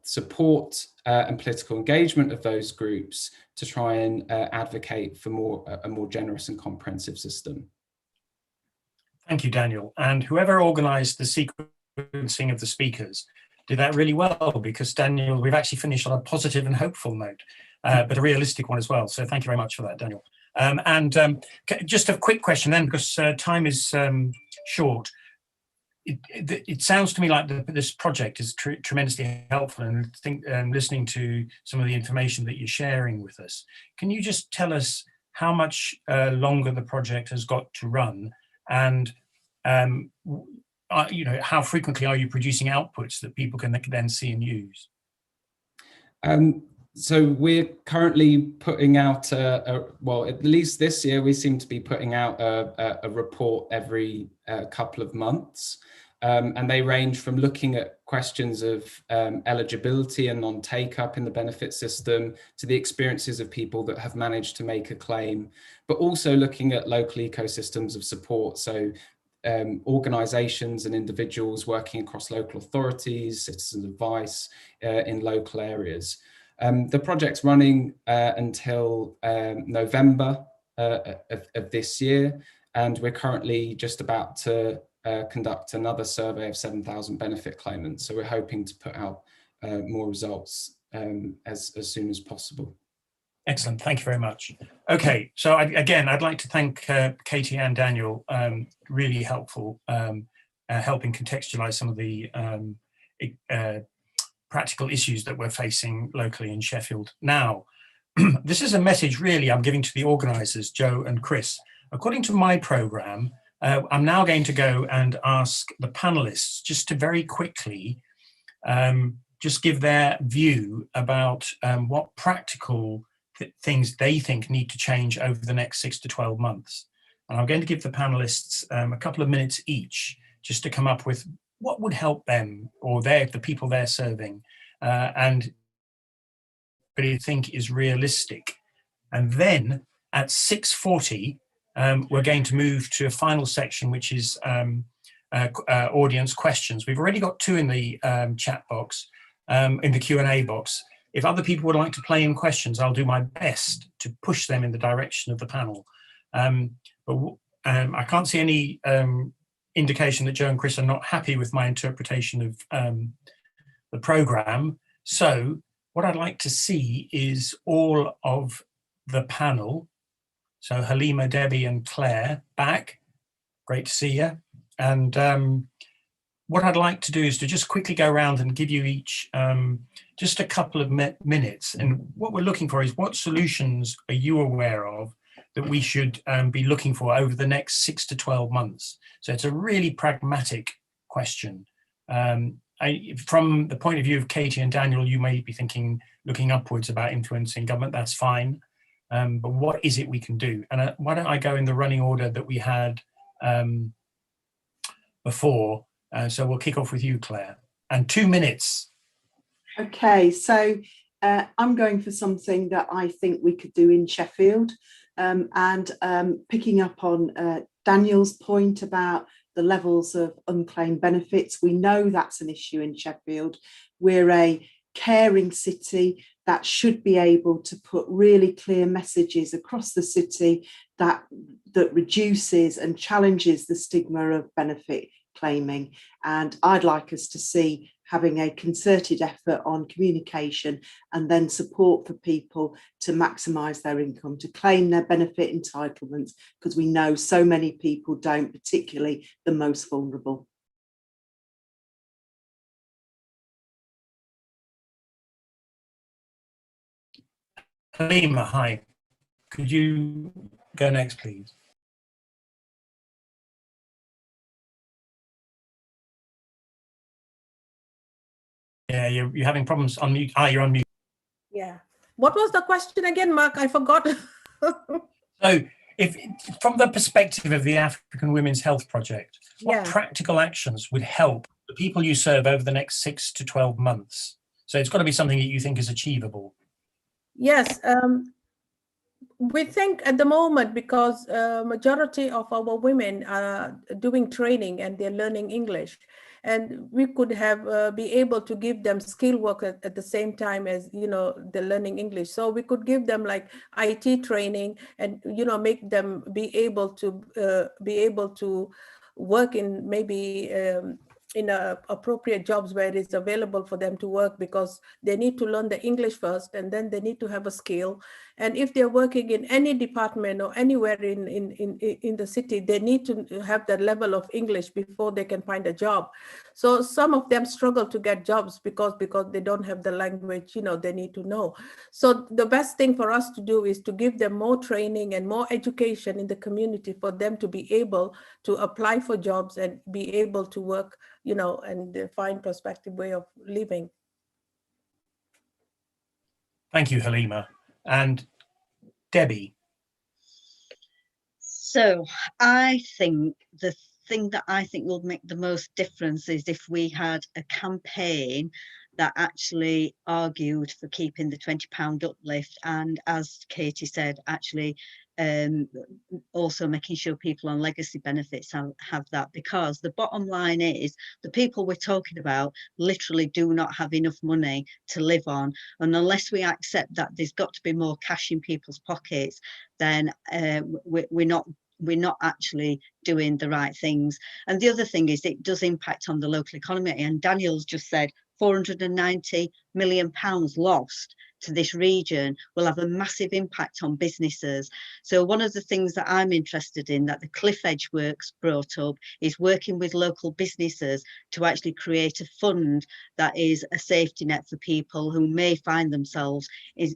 support and political engagement of those groups to try and advocate for a more generous and comprehensive system. Thank you, Daniel. And whoever organised the sequencing of the speakers did that really well, because Daniel, we've actually finished on a positive and hopeful note, but a realistic one as well. So thank you very much for that, Daniel. Just a quick question then, because time is short. It sounds to me like this project is tremendously helpful, and I think listening to some of the information that you're sharing with us, can you just tell us how much longer the project has got to run, and how frequently are you producing outputs that people can then see and use? So we're currently putting out, well, at least this year, we seem to be putting out a report every couple of months. And they range from looking at questions of eligibility and non-take-up in the benefit system to the experiences of people that have managed to make a claim, but also looking at local ecosystems of support. So organisations and individuals working across local authorities, Citizens Advice in local areas. The project's running until November of this year, and we're currently just about to conduct another survey of 7,000 benefit claimants. So we're hoping to put out more results as soon as possible. Excellent, thank you very much. Okay, so I'd like to thank Katie and Daniel, really helpful, helping contextualise some of the practical issues that we're facing locally in Sheffield now. This is a message really I'm giving to the organisers, Joe and Chris. According to my programme, I'm now going to go and ask the panelists just to very quickly just give their view about what practical things they think need to change over the next 6 to 12 months. And I'm going to give the panelists a couple of minutes each just to come up with what would help them or the people they're serving, and but I think is realistic. And then at 6:40, we're going to move to a final section, which is audience questions. We've already got 2 in the chat box, in the Q&A box. If other people would like to play in questions, I'll do my best to push them in the direction of the panel. But I can't see any indication that Joe and Chris are not happy with my interpretation of the programme. So what I'd like to see is all of the panel. So Halima, Debbie and Claire back. Great to see you. And what I'd like to do is to just quickly go around and give you each just a couple of minutes. And what we're looking for is, what solutions are you aware of that we should be looking for over the next 6 to 12 months? So it's a really pragmatic question. From the point of view of Katie and Daniel, you may be thinking, looking upwards about influencing government, that's fine. But what is it we can do? And why don't I go in the running order that we had before? So we'll kick off with you, Claire, and 2 minutes. Okay, so I'm going for something that I think we could do in Sheffield, and picking up on Daniel's point about the levels of unclaimed benefits. We know that's an issue in Sheffield. We're a caring city that should be able to put really clear messages across the city that reduces and challenges the stigma of benefit claiming. And I'd like us to see having a concerted effort on communication and then support for people to maximise their income, to claim their benefit entitlements, because we know so many people don't, particularly the most vulnerable. Halima, hi. Could you go next, please? Yeah, you're having problems on mute. You're on mute. Yeah. What was the question again, Mark? I forgot. So, if from the perspective of the African Women's Health Project, what practical actions would help the people you serve over the next 6 to 12 months? So it's got to be something that you think is achievable. Yes. We think at the moment, because majority of our women are doing training and they're learning English, and we could have be able to give them skill work at the same time as, you know, they're learning English. So we could give them like IT training and, you know, make them be able to work in maybe in appropriate jobs where it's available for them to work, because they need to learn the English first and then they need to have a skill. And if they're working in any department or anywhere in the city, they need to have that level of English before they can find a job. So some of them struggle to get jobs because they don't have the language, you know, they need to know. So the best thing for us to do is to give them more training and more education in the community for them to be able to apply for jobs and be able to work, you know, and find prospective way of living. Thank you, Halima. And Debbie. So I think the thing that I think will make the most difference is if we had a campaign that actually argued for keeping the £20 uplift, and as Katie said, actually also making sure people on legacy benefits have that, because the bottom line is the people we're talking about literally do not have enough money to live on, and unless we accept that there's got to be more cash in people's pockets, then we're not actually doing the right things. And the other thing is it does impact on the local economy, and Daniel's just said £490 million lost to this region will have a massive impact on businesses. So one of the things that I'm interested in, that the Cliff Edge Works brought up, is working with local businesses to actually create a fund that is a safety net for people who may find themselves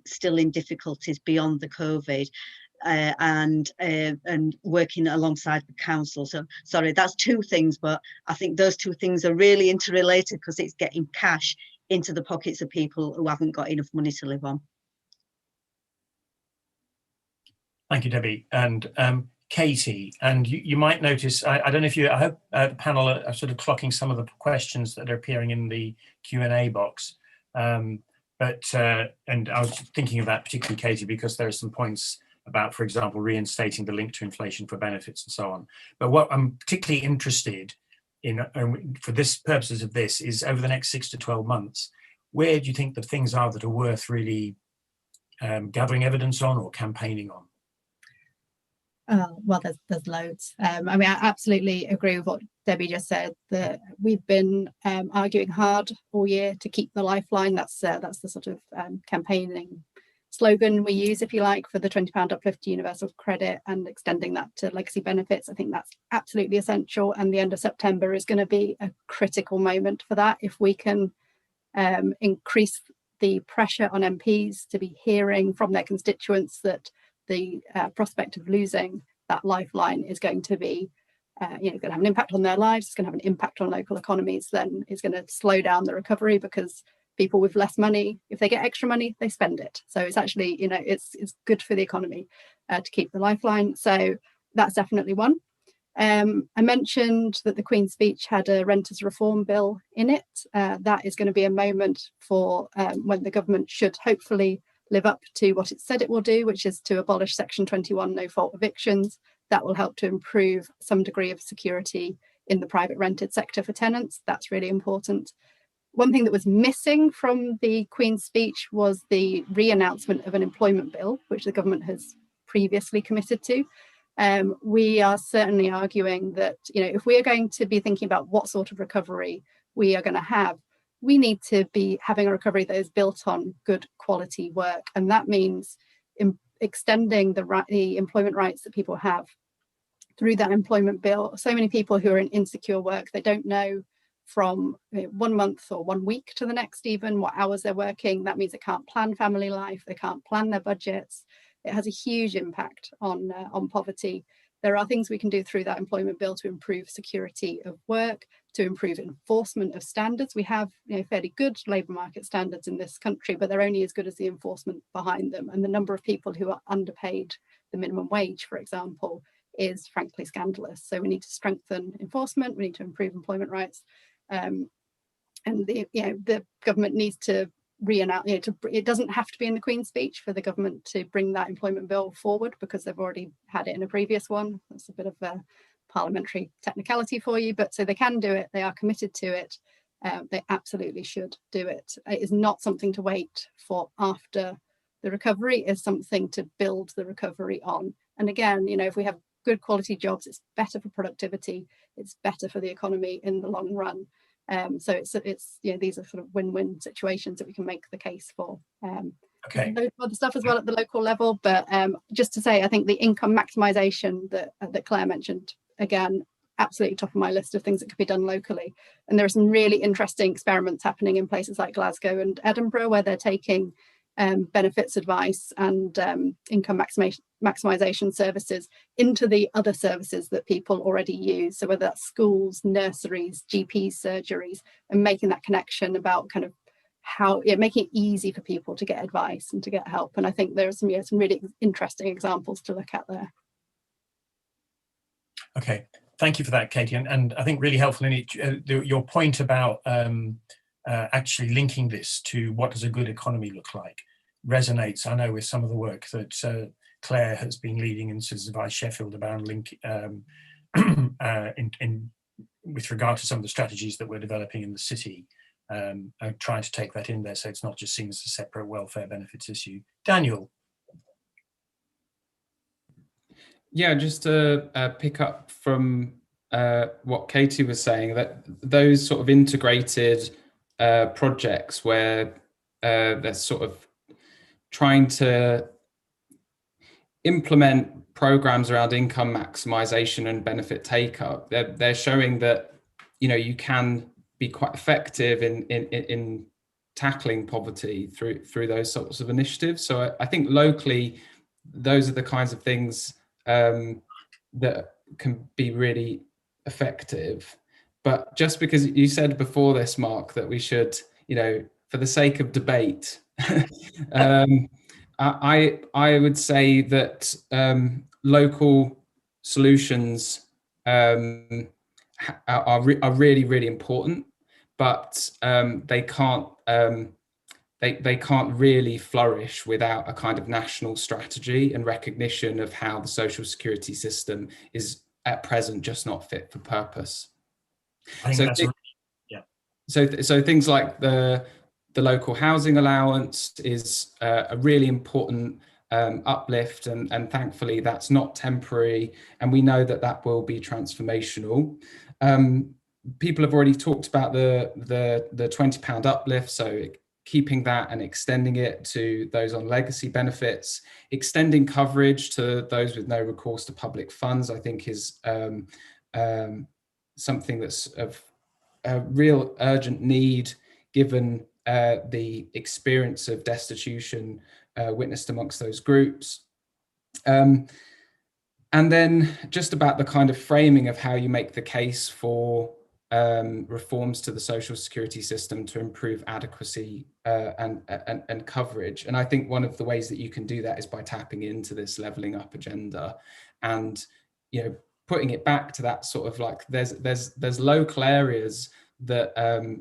still in difficulties beyond the COVID. And working alongside the council. So sorry, that's 2 things, but I think those 2 things are really interrelated, because it's getting cash into the pockets of people who haven't got enough money to live on. Thank you, Debbie. And Katie, and you might notice, I don't know if I hope the panel are sort of clocking some of the questions that are appearing in the Q&A box. And I was thinking of that particularly, Katie, because there are some points about, for example, reinstating the link to inflation for benefits and so on. But what I'm particularly interested in, for this purposes of this, is over the next 6 to 12 months, where do you think the things are that are worth really gathering evidence on or campaigning on? Well, there's loads. I mean, I absolutely agree with what Debbie just said, that we've been arguing hard all year to keep the lifeline. That's the sort of campaigning slogan we use, if you like, for the £20 uplift to universal credit and extending that to legacy benefits. I think that's absolutely essential, and the end of September is going to be a critical moment for that. If we can increase the pressure on MPs to be hearing from their constituents that the prospect of losing that lifeline is going to be, going to have an impact on their lives, it's going to have an impact on local economies, then it's going to slow down the recovery, because people with less money, if they get extra money, they spend it. So it's actually, it's good for the economy to keep the lifeline. So that's definitely one. I mentioned that the Queen's speech had a renters reform bill in it. That is going to be a moment for when the government should hopefully live up to what it said it will do, which is to abolish Section 21 no-fault evictions. That will help to improve some degree of security in the private rented sector for tenants. That's really important. One thing that was missing from the Queen's speech was the re-announcement of an employment bill, which the government has previously committed to. We are certainly arguing that, if we are going to be thinking about what sort of recovery we are going to have, we need to be having a recovery that is built on good quality work. And that means extending the employment rights that people have through that employment bill. So many people who are in insecure work, they don't know from 1 month or 1 week to the next even what hours they're working. That means they can't plan family life, they can't plan their budgets. It has a huge impact on poverty. There are things we can do through that employment bill to improve security of work, to improve enforcement of standards. We have fairly good labour market standards in this country, but they're only as good as the enforcement behind them. And the number of people who are underpaid the minimum wage, for example, is frankly scandalous. So we need to strengthen enforcement, we need to improve employment rights. And the government needs to re-announce, it doesn't have to be in the Queen's speech for the government to bring that employment bill forward, because they've already had it in a previous one. That's a bit of a parliamentary technicality for you, but so they can do it, they are committed to it, they absolutely should do it. It is not something to wait for after the recovery, is something to build the recovery on. And again, if we have good quality jobs, it's better for productivity, it's better for the economy in the long run. So it's these are sort of win-win situations that we can make the case for. Okay. There's other stuff as well at the local level, but just to say, I think the income maximisation that Claire mentioned, again, absolutely top of my list of things that could be done locally. And there are some really interesting experiments happening in places like Glasgow and Edinburgh, where they're taking benefits advice and income maximisation services into the other services that people already use. So whether that's schools, nurseries, GPs, surgeries, and making that connection about kind of how making it easy for people to get advice and to get help. And I think there are some really interesting examples to look at there. Okay, thank you for that, Katie. And I think really helpful in it, your point about actually linking this to what does a good economy look like resonates, I know, with some of the work that Claire has been leading in Citizens Advice Sheffield about with regard to some of the strategies that we're developing in the city. I'm trying to take that in there so it's not just seen as a separate welfare benefits issue. Daniel. Yeah, just to pick up from what Katie was saying, that those sort of integrated projects where they're sort of trying to implement programs around income maximization and benefit take up, they're showing that you can be quite effective in tackling poverty through those sorts of initiatives. So I think locally, those are the kinds of things that can be really effective. But just because you said before this, Mark, that we should, for the sake of debate, I would say that local solutions are really, really important, but they can't really flourish without a kind of national strategy and recognition of how the social security system is at present just not fit for purpose. I think that's yeah. So things like the local housing allowance is a really important uplift, and thankfully that's not temporary, and we know that that will be transformational. People have already talked about the £20 uplift, so keeping that and extending it to those on legacy benefits, extending coverage to those with no recourse to public funds, I think is something that's of a real urgent need, given the experience of destitution witnessed amongst those groups. And then just about the kind of framing of how you make the case for reforms to the social security system to improve adequacy and coverage. And I think one of the ways that you can do that is by tapping into this levelling up agenda, and putting it back to that sort of like there's local areas that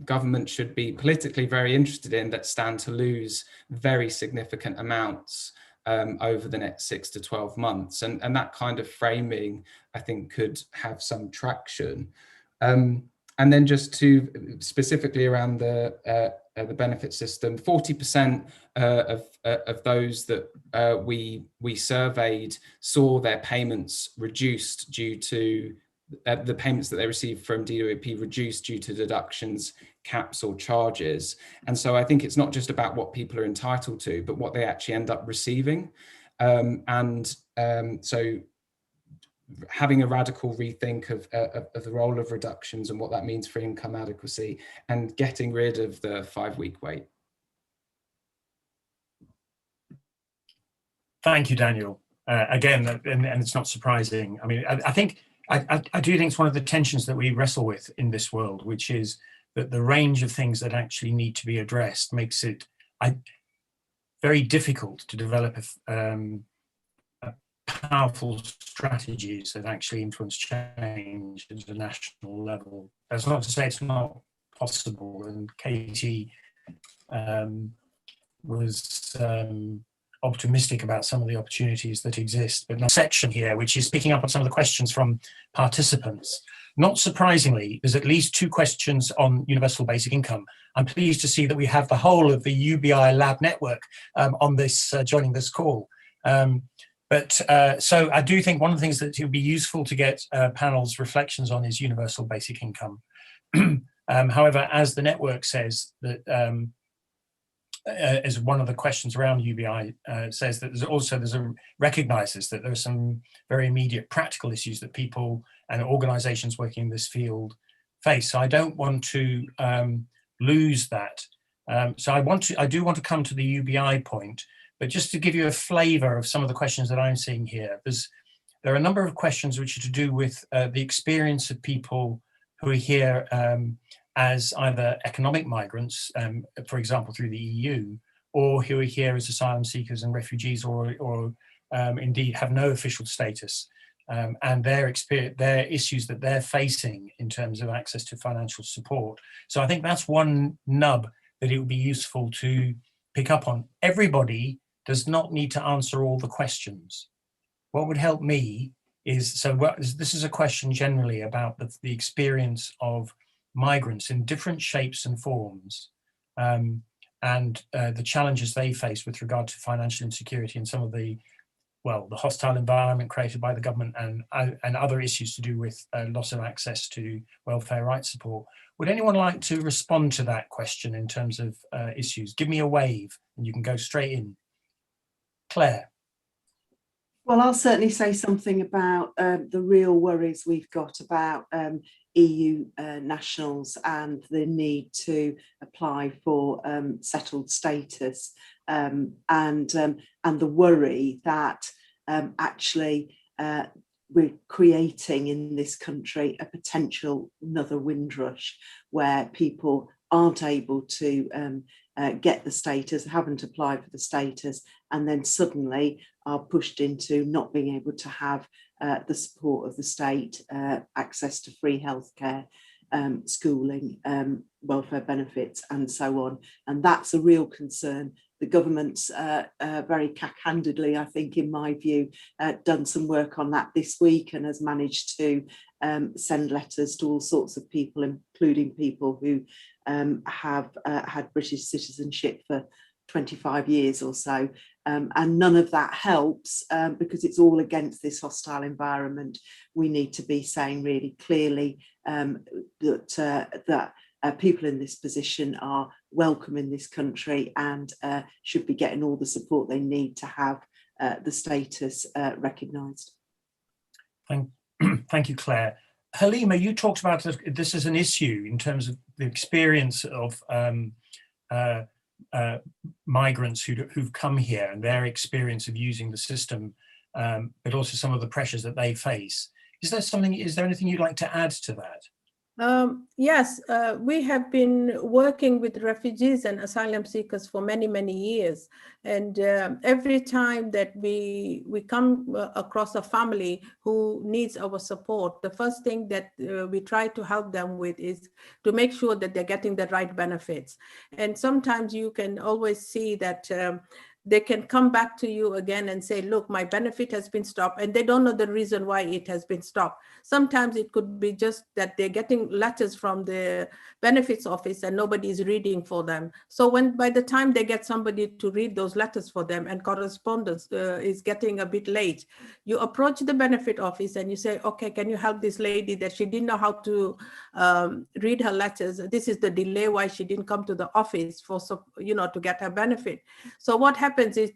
government should be politically very interested in that stand to lose very significant amounts over the next 6 to 12 months. And that kind of framing, I think, could have some traction. And then just to specifically around the benefit system, 40% of those that we surveyed saw their payments reduced due to the payments that they received from DWP reduced due to deductions, caps or charges. And so I think it's not just about what people are entitled to, but what they actually end up receiving. So having a radical rethink of the role of reductions and what that means for income adequacy, and getting rid of the 5-week wait. Thank you, Daniel. Again, and it's not surprising. I mean, I think I do think it's one of the tensions that we wrestle with in this world, which is that the range of things that actually need to be addressed makes it very difficult to develop powerful strategies that actually influence change at a national level. That's not to say it's not possible, and Katie was optimistic about some of the opportunities that exist. But a section here, which is picking up on some of the questions from participants. Not surprisingly, there's at least 2 questions on universal basic income. I'm pleased to see that we have the whole of the UBI lab network on this, joining this call. So I do think one of the things that it would be useful to get panel's reflections on is universal basic income. However, as the network says, that as one of the questions around UBI says, that recognises that there are some very immediate practical issues that people and organisations working in this field face. So I don't want to lose that. So I do want to come to the UBI point. But just to give you a flavour of some of the questions that I'm seeing here, there are a number of questions which are to do with the experience of people who are here as either economic migrants, for example, through the EU, or who are here as asylum seekers and refugees, or indeed have no official status, and their issues that they're facing in terms of access to financial support. So I think that's one nub that it would be useful to pick up on. Everybody does not need to answer all the questions. What would help me is, this is a question generally about the experience of migrants in different shapes and forms, and the challenges they face with regard to financial insecurity and some of the hostile environment created by the government, and other issues to do with loss of access to welfare rights support. Would anyone like to respond to that question in terms of issues? Give me a wave and you can go straight in. Claire. Well, I'll certainly say something about the real worries we've got about EU nationals and the need to apply for settled status, and the worry that actually we're creating in this country a potential another Windrush where people aren't able to get the status, haven't applied for the status, and then suddenly are pushed into not being able to have the support of the state, access to free healthcare, schooling, welfare benefits, and so on. And that's a real concern. The government's very cack-handedly, I think, in my view, done some work on that this week and has managed to send letters to all sorts of people, including people who have had British citizenship for 25 years or so. And none of that helps because it's all against this hostile environment. We need to be saying really clearly that people in this position are welcome in this country and should be getting all the support they need to have the status recognised. Thank you, Claire. Halima, you talked about this as an issue in terms of the experience of migrants who've come here and their experience of using the system, but also some of the pressures that they face. Is there anything you'd like to add to that? Yes, we have been working with refugees and asylum seekers for many, many years. And every time that we come across a family who needs our support, the first thing that we try to help them with is to make sure that they're getting the right benefits. And sometimes you can always see that they can come back to you again and say, look, my benefit has been stopped, and they don't know the reason why it has been stopped. Sometimes it could be just that they're getting letters from the benefits office and nobody is reading for them. So by the time they get somebody to read those letters for them and correspondence is getting a bit late, you approach the benefit office and you say, okay, can you help this lady that she didn't know how to read her letters? This is the delay why she didn't come to the office for, to get her benefit. So what happens is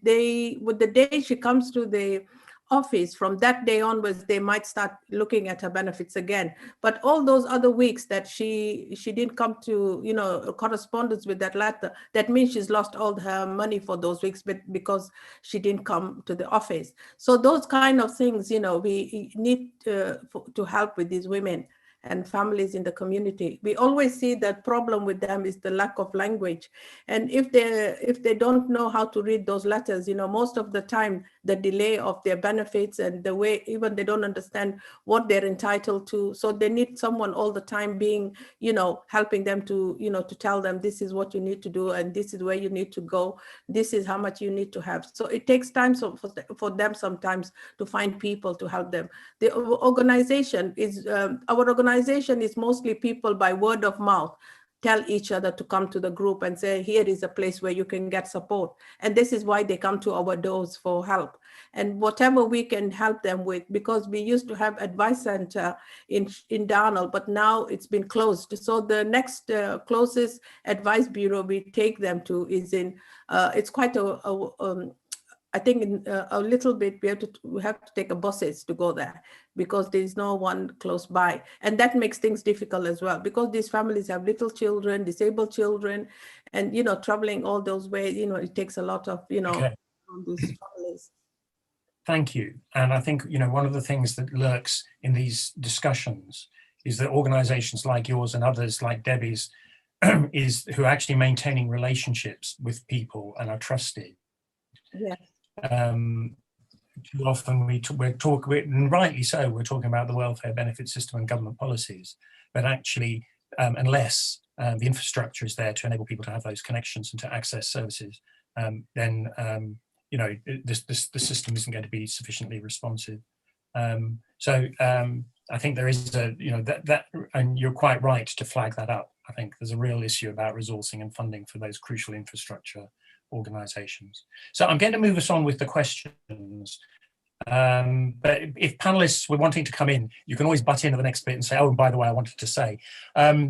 with the day she comes to the office, from that day onwards, they might start looking at her benefits again. But all those other weeks that she didn't come to, correspondence with that letter, that means she's lost all her money for those weeks, but because she didn't come to the office. So those kind of things, we need to help with these women and families in the community. We always see that problem with them is the lack of language. And if they don't know how to read those letters, most of the time, the delay of their benefits and the way, even they don't understand what they're entitled to. So they need someone all the time being, helping them to, to tell them this is what you need to do and this is where you need to go. This is how much you need to have. So it takes time for them sometimes to find people to help them. The organization is, our organization is mostly people by word of mouth tell each other to come to the group and say, here is a place where you can get support. And this is why they come to our doors for help. And whatever we can help them with, because we used to have advice center in Darnell, but now it's been closed. So the next closest advice bureau we take them to is in, it's quite I think in a little bit we have to take a buses to go there because there's no one close by, and that makes things difficult as well because these families have little children, disabled children, and traveling all those ways. It takes a lot of Okay. on these families. Thank you. And I think one of the things that lurks in these discussions is that organisations like yours and others like Debbie's who are actually maintaining relationships with people and are trusted. Yeah. Too often we're talking, and rightly so, we're talking about the welfare benefit system and government policies, but actually unless the infrastructure is there to enable people to have those connections and to access services, then the system isn't going to be sufficiently responsive. So I think there is that, and you're quite right to flag that up. I think there's a real issue about resourcing and funding for those crucial infrastructure organisations. So I'm going to move us on with the questions. But if panelists were wanting to come in, you can always butt into the next bit and say, oh, and by the way, I wanted to say. I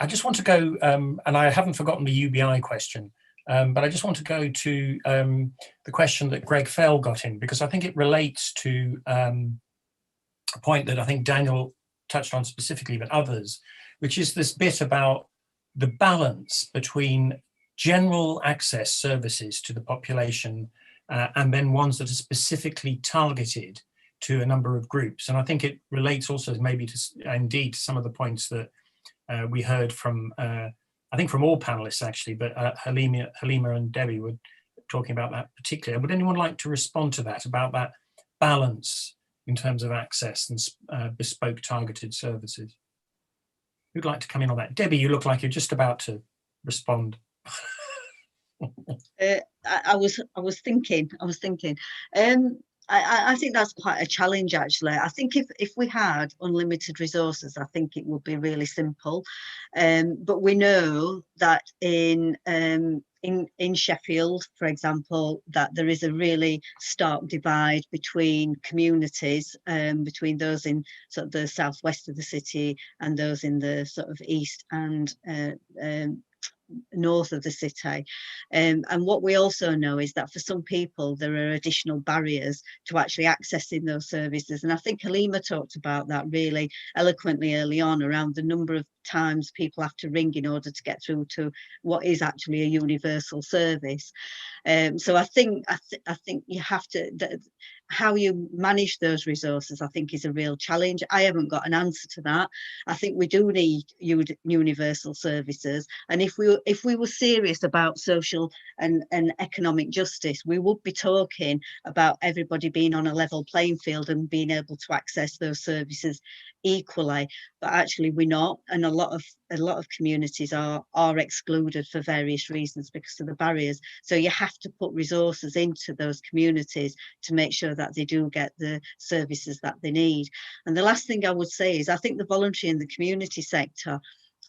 just want to go, and I haven't forgotten the UBI question, but I just want to go to the question that Greg Fell got in, because I think it relates to a point that I think Daniel touched on specifically, but others, which is this bit about the balance between general access services to the population and then ones that are specifically targeted to a number of groups. And I think it relates also maybe to indeed to some of the points that we heard from I think from all panelists actually, but Halima and Debbie were talking about that particularly. Would anyone like to respond to that, about that balance in terms of access and bespoke targeted services? Who'd like to come in on that? Debbie, you look like you're just about to respond. I was thinking. I think that's quite a challenge, actually. I think if we had unlimited resources, I think it would be really simple. But we know that in Sheffield, for example, that there is a really stark divide between communities, between those in sort of the southwest of the city and those in the sort of east and north of the city. And what we also know is that for some people there are additional barriers to actually accessing those services, and I think Halima talked about that really eloquently early on, around the number of times people have to ring in order to get through to what is actually a universal service. So I think you have to, how you manage those resources, I think, is a real challenge. I haven't got an answer to that. I think we do need universal services, and if we were serious about social and economic justice, we would be talking about everybody being on a level playing field and being able to access those services equally. But actually we're not, and a lot of communities are excluded for various reasons because of the barriers. So you have to put resources into those communities to make sure that they do get the services that they need. And the last thing I would say is I think the voluntary and the community sector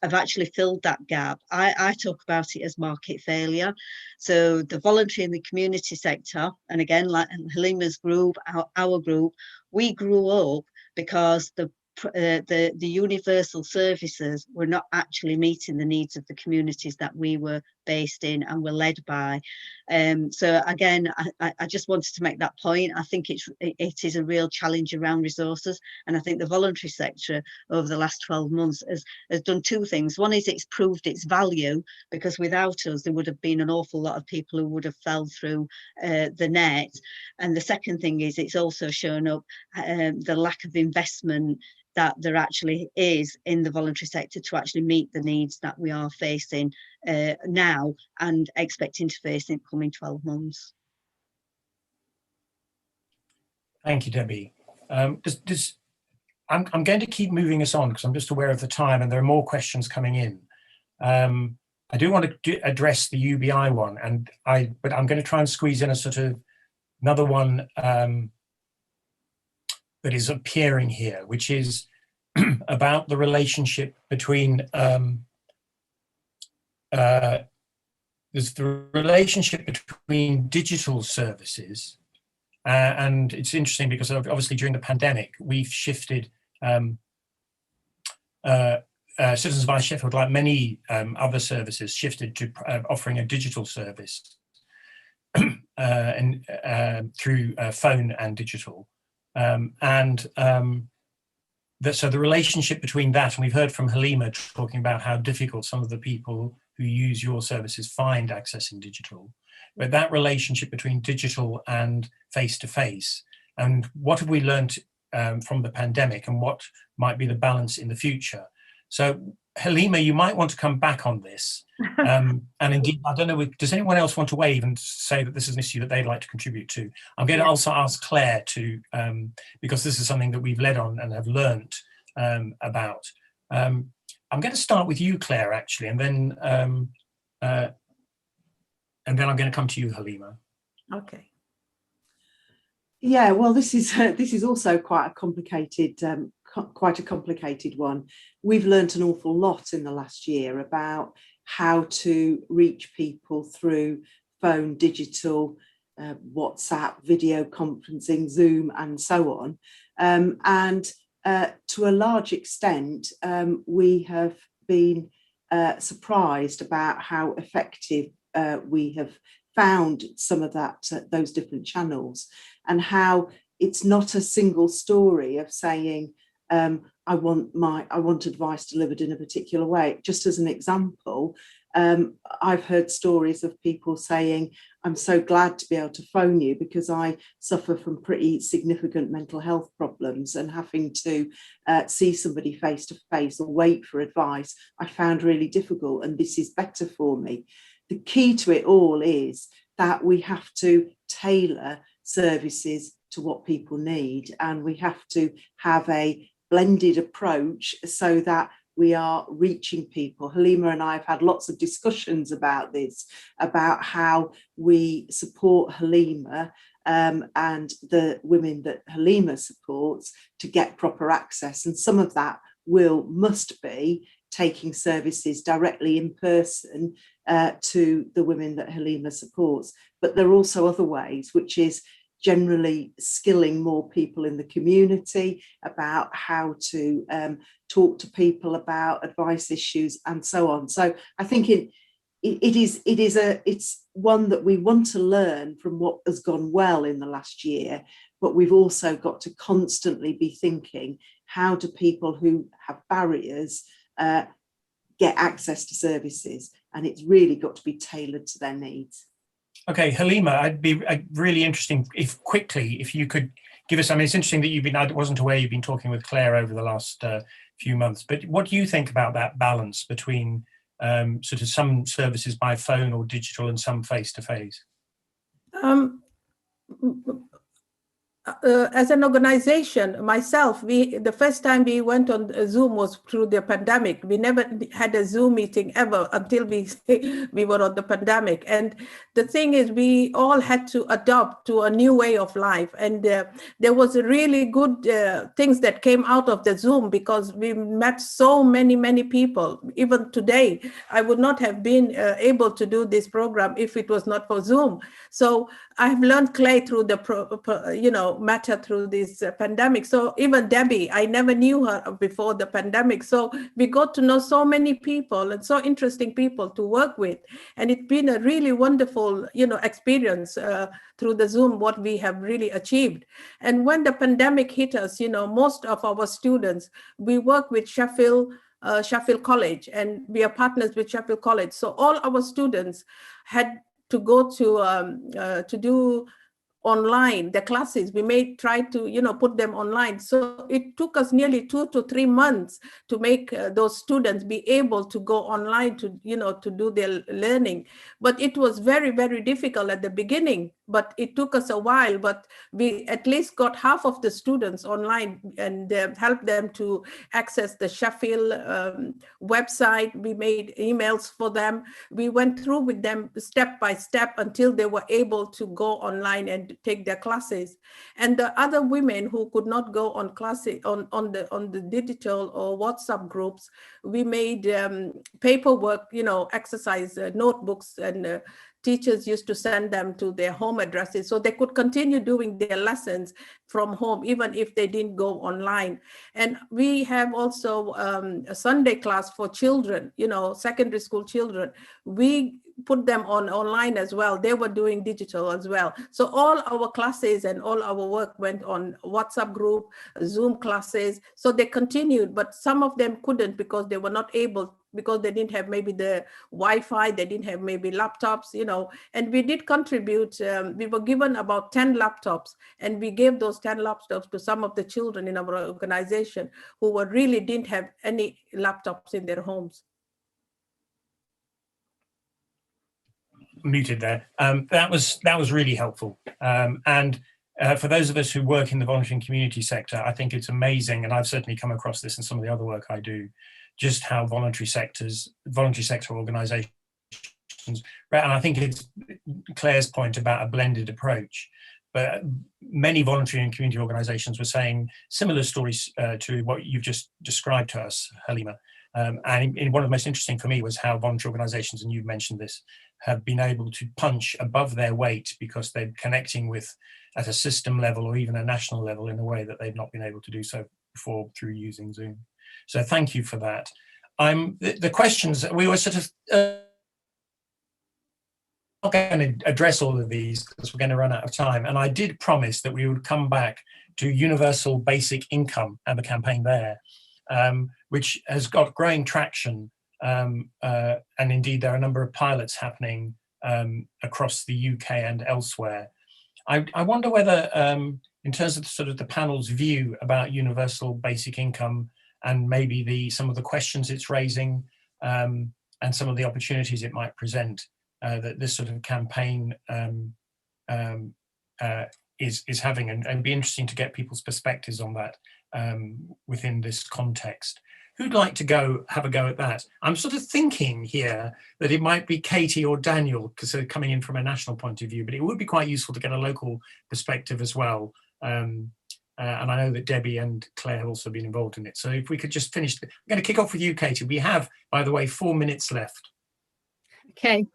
have actually filled that gap. I talk about it as market failure. So the voluntary and the community sector, and again, like Halima's group, our group, we grew up because the universal services were not actually meeting the needs of the communities that we were based in and were led by. So again, I just wanted to make that point. I think it is a real challenge around resources, and I think the voluntary sector over the last 12 months has done two things. One is it's proved its value, because without us there would have been an awful lot of people who would have fell through the net. And the second thing is it's also shown up the lack of investment that there actually is in the voluntary sector to actually meet the needs that we are facing now and expecting to face in the coming 12 months. Thank you, Debbie. I'm going to keep moving us on because I'm just aware of the time and there are more questions coming in. I do want to address the UBI one, but I'm going to try and squeeze in a sort of another one that is appearing here, which is about the relationship between there's the relationship between digital services, and it's interesting because obviously during the pandemic we've shifted. Citizens Advice Sheffield, like many other services, shifted to offering a digital service and through phone and digital. So the relationship between that, and we've heard from Halima talking about how difficult some of the people who use your services find accessing digital, but that relationship between digital and face-to-face, and what have we learned from the pandemic and what might be the balance in the future. So Halima, you might want to come back on this. And indeed, I don't know, does anyone else want to wave and say that this is an issue that they'd like to contribute to? I'm going to also ask Claire to, because this is something that we've led on and have learnt about. I'm going to start with you, Claire, actually, and then I'm going to come to you, Halima. Okay. Yeah, well, this is also quite a complicated one. We've learnt an awful lot in the last year about how to reach people through phone, digital, WhatsApp, video conferencing, Zoom, and so on. And to a large extent, we have been surprised about how effective we have found some of those different channels, and how it's not a single story of saying, I want advice delivered in a particular way. Just as an example, I've heard stories of people saying, I'm so glad to be able to phone you because I suffer from pretty significant mental health problems, and having to see somebody face to face or wait for advice, I found really difficult, and this is better for me. The key to it all is that we have to tailor services to what people need, and we have to have a blended approach so that we are reaching people. Halima and I have had lots of discussions about this, about how we support Halima and the women that Halima supports to get proper access. And some of that must be taking services directly in person to the women that Halima supports. But there are also other ways, which is generally skilling more people in the community about how to talk to people about advice issues and so on. So I think it's one that we want to learn from what has gone well in the last year, but we've also got to constantly be thinking, how do people who have barriers get access to services? And it's really got to be tailored to their needs. Okay, Halima, I'd be really interesting if you could give us, I mean, it's interesting that I wasn't aware you've been talking with Claire over the last few months, but what do you think about that balance between sort of some services by phone or digital and some face-to-face? As an organization, myself, the first time we went on Zoom was through the pandemic. We never had a Zoom meeting ever until we were on the pandemic. And the thing is, we all had to adopt to a new way of life. And there was a really good things that came out of the Zoom, because we met so many people. Even today, I would not have been able to do this program if it was not for Zoom. So I've learned Clay through the, matter through this pandemic. So even Debbie, I never knew her before the pandemic. So we got to know so many people and so interesting people to work with. And it's been a really wonderful, experience through the Zoom, what we have really achieved. And when the pandemic hit us, most of our students, we work with Sheffield College, and we are partners with Sheffield College. So all our students had to go to do online the classes. We try to put them online. So it took us nearly 2 to 3 months to make those students be able to go online to do their learning. But it was very difficult at the beginning, but it took us a while. But we at least got half of the students online and helped them to access the Sheffield website. We made emails for them. We went through with them step by step until they were able to go online and take their classes. And the other women who could not go on classes on the digital or WhatsApp groups, we made paperwork, exercise notebooks, and teachers used to send them to their home addresses so they could continue doing their lessons from home, even if they didn't go online. And we have also a Sunday class for children, secondary school children. We put them online as well. They were doing digital as well. So all our classes and all our work went on WhatsApp group, Zoom classes. So they continued, but some of them couldn't because they were not able, because they didn't have maybe the Wi-Fi, they didn't have maybe laptops, and we did contribute. We were given about 10 laptops, and we gave those 10 laptops to some of the children in our organization who really didn't have any laptops in their homes. Muted there. That was really helpful. And for those of us who work in the voluntary and community sector, I think it's amazing, and I've certainly come across this in some of the other work I do, just how voluntary sector organisations, and I think it's Claire's point about a blended approach, but many voluntary and community organisations were saying similar stories to what you've just described to us, Halima. And one of the most interesting for me was how voluntary organisations, and you've mentioned this, have been able to punch above their weight because they're connecting with at a system level or even a national level in a way that they've not been able to do so before through using Zoom. So thank you for that. The questions, we were sort of not going to address all of these because we're going to run out of time. And I did promise that we would come back to universal basic income and the campaign there, which has got growing traction and indeed there are a number of pilots happening across the UK and elsewhere. I wonder whether, in terms of sort of the panel's view about universal basic income and maybe some of the questions it's raising and some of the opportunities it might present, that this sort of campaign is having, and it'd be interesting to get people's perspectives on that within this context. Who'd like to have a go at that? I'm sort of thinking here that it might be Katie or Daniel, because they're coming in from a national point of view, but it would be quite useful to get a local perspective as well. And I know that Debbie and Claire have also been involved in it. So if we could just finish, I'm going to kick off with you, Katie. We have, by the way, 4 minutes left. Okay.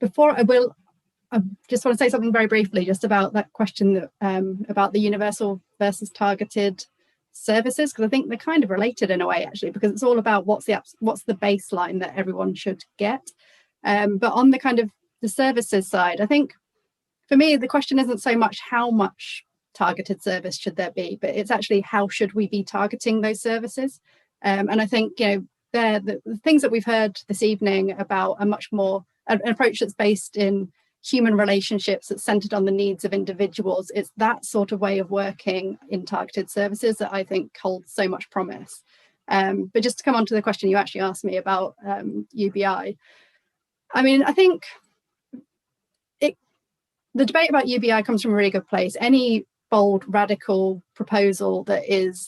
Before I just want to say something very briefly just about that question that, about the universal versus targeted services, because I think they're kind of related in a way, actually, because it's all about what's the baseline that everyone should get. But on the kind of the services side, I think for me the question isn't so much how much targeted service should there be, but it's actually how should we be targeting those services. And I think, you know, the things that we've heard this evening about a much more an approach that's based in human relationships, that's centered on the needs of individuals. It's that sort of way of working in targeted services that I think holds so much promise. But just to come on to the question you actually asked me about UBI, I mean, I think the debate about UBI comes from a really good place. Any bold, radical proposal that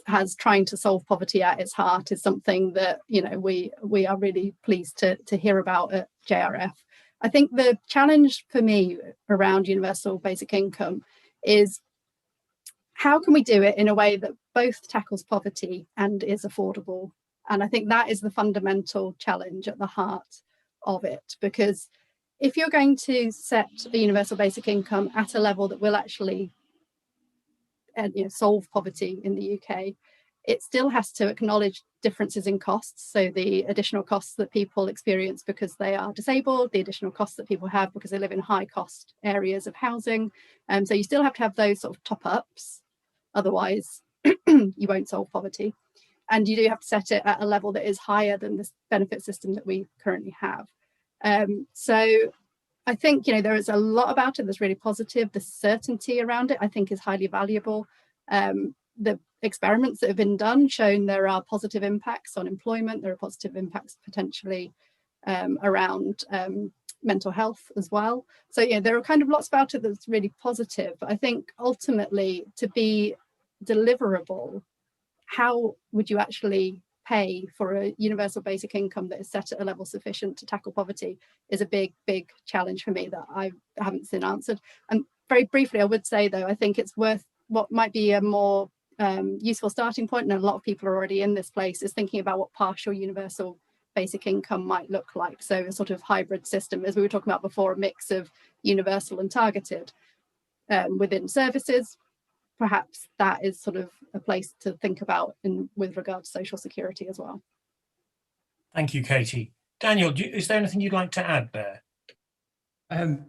has trying to solve poverty at its heart is something that, you know, we are really pleased to hear about at JRF. I think the challenge for me around universal basic income is how can we do it in a way that both tackles poverty and is affordable? And I think that is the fundamental challenge at the heart of it, because if you're going to set a universal basic income at a level that will actually solve poverty in the UK, it still has to acknowledge differences in costs. So the additional costs that people experience because they are disabled, the additional costs that people have because they live in high cost areas of housing. So you still have to have those sort of top ups, otherwise you won't solve poverty. And you do have to set it at a level that is higher than the benefit system that we currently have. So I think, you know, there is a lot about it that's really positive. The certainty around it, I think, is highly valuable. The experiments that have been done shown there are positive impacts on employment. There are positive impacts potentially around mental health as well. So, yeah, there are kind of lots about it that's really positive. But I think ultimately, to be deliverable, how would you actually pay for a universal basic income that is set at a level sufficient to tackle poverty is a big challenge for me that I haven't seen answered. And very briefly, I would say, though, I think it's worth what might be a more useful starting point, and a lot of people are already in this place, is thinking about what partial universal basic income might look like. So a sort of hybrid system, as we were talking about before, a mix of universal and targeted within services. Perhaps that is sort of a place to think about with regard to social security as well. Thank you, Katie. Daniel, is there anything you'd like to add there?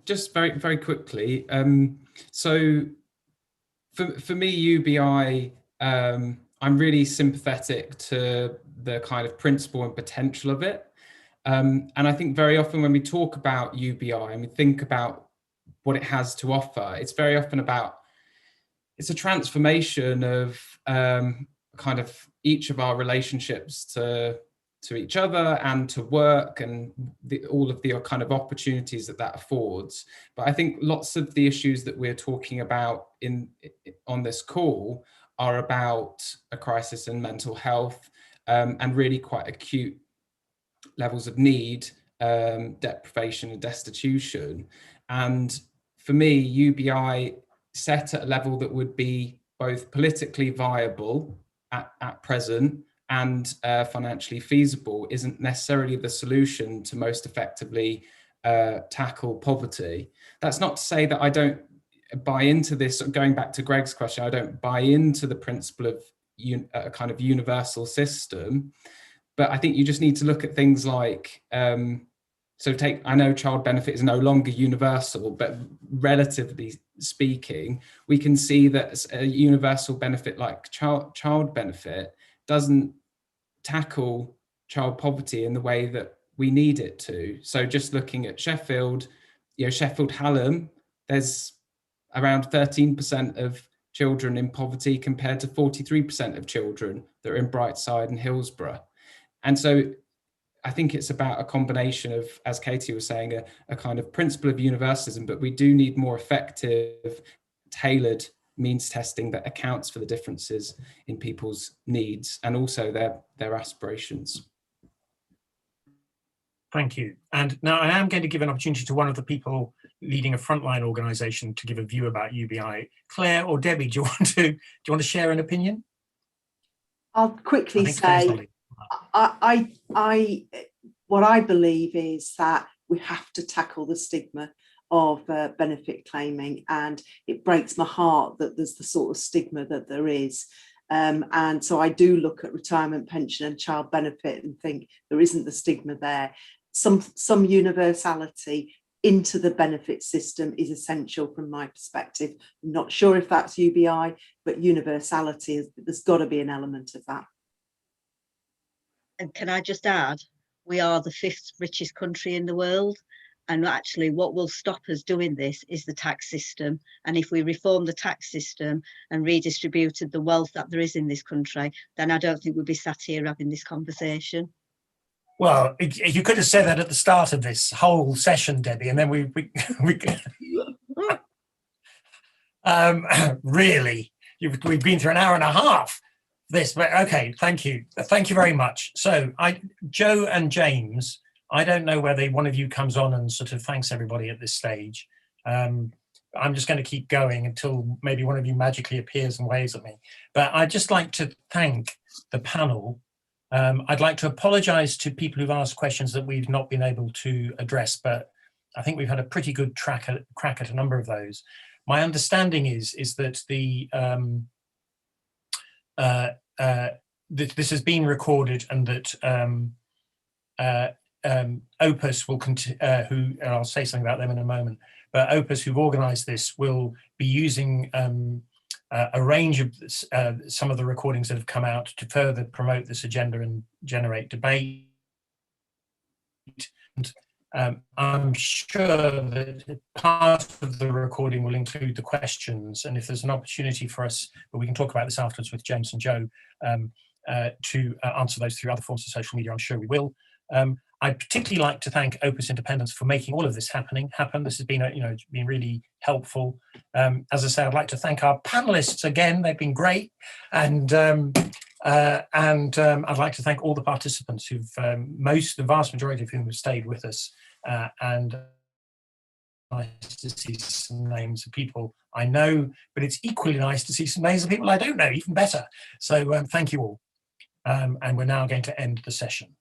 Just very quickly. So for me, UBI, I'm really sympathetic to the kind of principle and potential of it. And I think very often when we talk about UBI and we think about what it has to offer, it's very often about, it's a transformation of kind of each of our relationships to each other and to work, and all of the kind of opportunities that affords. But I think lots of the issues that we're talking about on this call are about a crisis in mental health and really quite acute levels of need, deprivation and destitution. And for me, UBI set at a level that would be both politically viable at present and financially feasible isn't necessarily the solution to most effectively tackle poverty. That's not to say that I don't buy into this. Going back to Greg's question, I don't buy into the principle of a kind of universal system, but I think you just need to look at things like, I know child benefit is no longer universal, but relatively speaking, we can see that a universal benefit like child benefit doesn't tackle child poverty in the way that we need it to. So just looking at Sheffield, Sheffield Hallam, there's around 13% of children in poverty compared to 43% of children that are in Brightside and Hillsborough. And so I think it's about a combination of, as Katie was saying, a kind of principle of universalism, but we do need more effective, tailored means testing that accounts for the differences in people's needs and also their aspirations. Thank you. And now I am going to give an opportunity to one of the people leading a frontline organisation to give a view about UBI. Claire or Debbie, do you want to share an opinion? I'll quickly say, what I believe is that we have to tackle the stigma of benefit claiming, and it breaks my heart that there's the sort of stigma that there is. And so I do look at retirement pension and child benefit and think there isn't the stigma there. Some universality into the benefit system is essential from my perspective. I'm not sure if that's UBI, but universality, there's got to be an element of that. And can I just add, we are the 5th richest country in the world. And actually what will stop us doing this is the tax system. And if we reform the tax system and redistributed the wealth that there is in this country, then I don't think we'd be sat here having this conversation. Well, you could have said that at the start of this whole session, Debbie, and then we really, we've been through an hour and a half this, but okay, thank you very much. So Joe and James, I don't know whether one of you comes on and sort of thanks everybody at this stage. I'm just going to keep going until maybe one of you magically appears and waves at me. But I'd just like to thank the panel. I'd like to apologise to people who've asked questions that we've not been able to address, but I think we've had a pretty good crack at a number of those. My understanding is that this has been recorded and that Opus will continue, and I'll say something about them in a moment, but Opus, who've organised this, will be using a range of some of the recordings that have come out to further promote this agenda and generate debate. And I'm sure that part of the recording will include the questions, and if there's an opportunity for us, but we can talk about this afterwards with James and Joe, to answer those through other forms of social media, I'm sure we will. I'd particularly like to thank Opus Independence for making all of this happen. This has been, been really helpful. As I say, I'd like to thank our panelists again. They've been great, and I'd like to thank all the participants who've, the vast majority of whom have stayed with us. And nice to see some names of people I know, but it's equally nice to see some names of people I don't know, even better. So thank you all. And we're now going to end the session.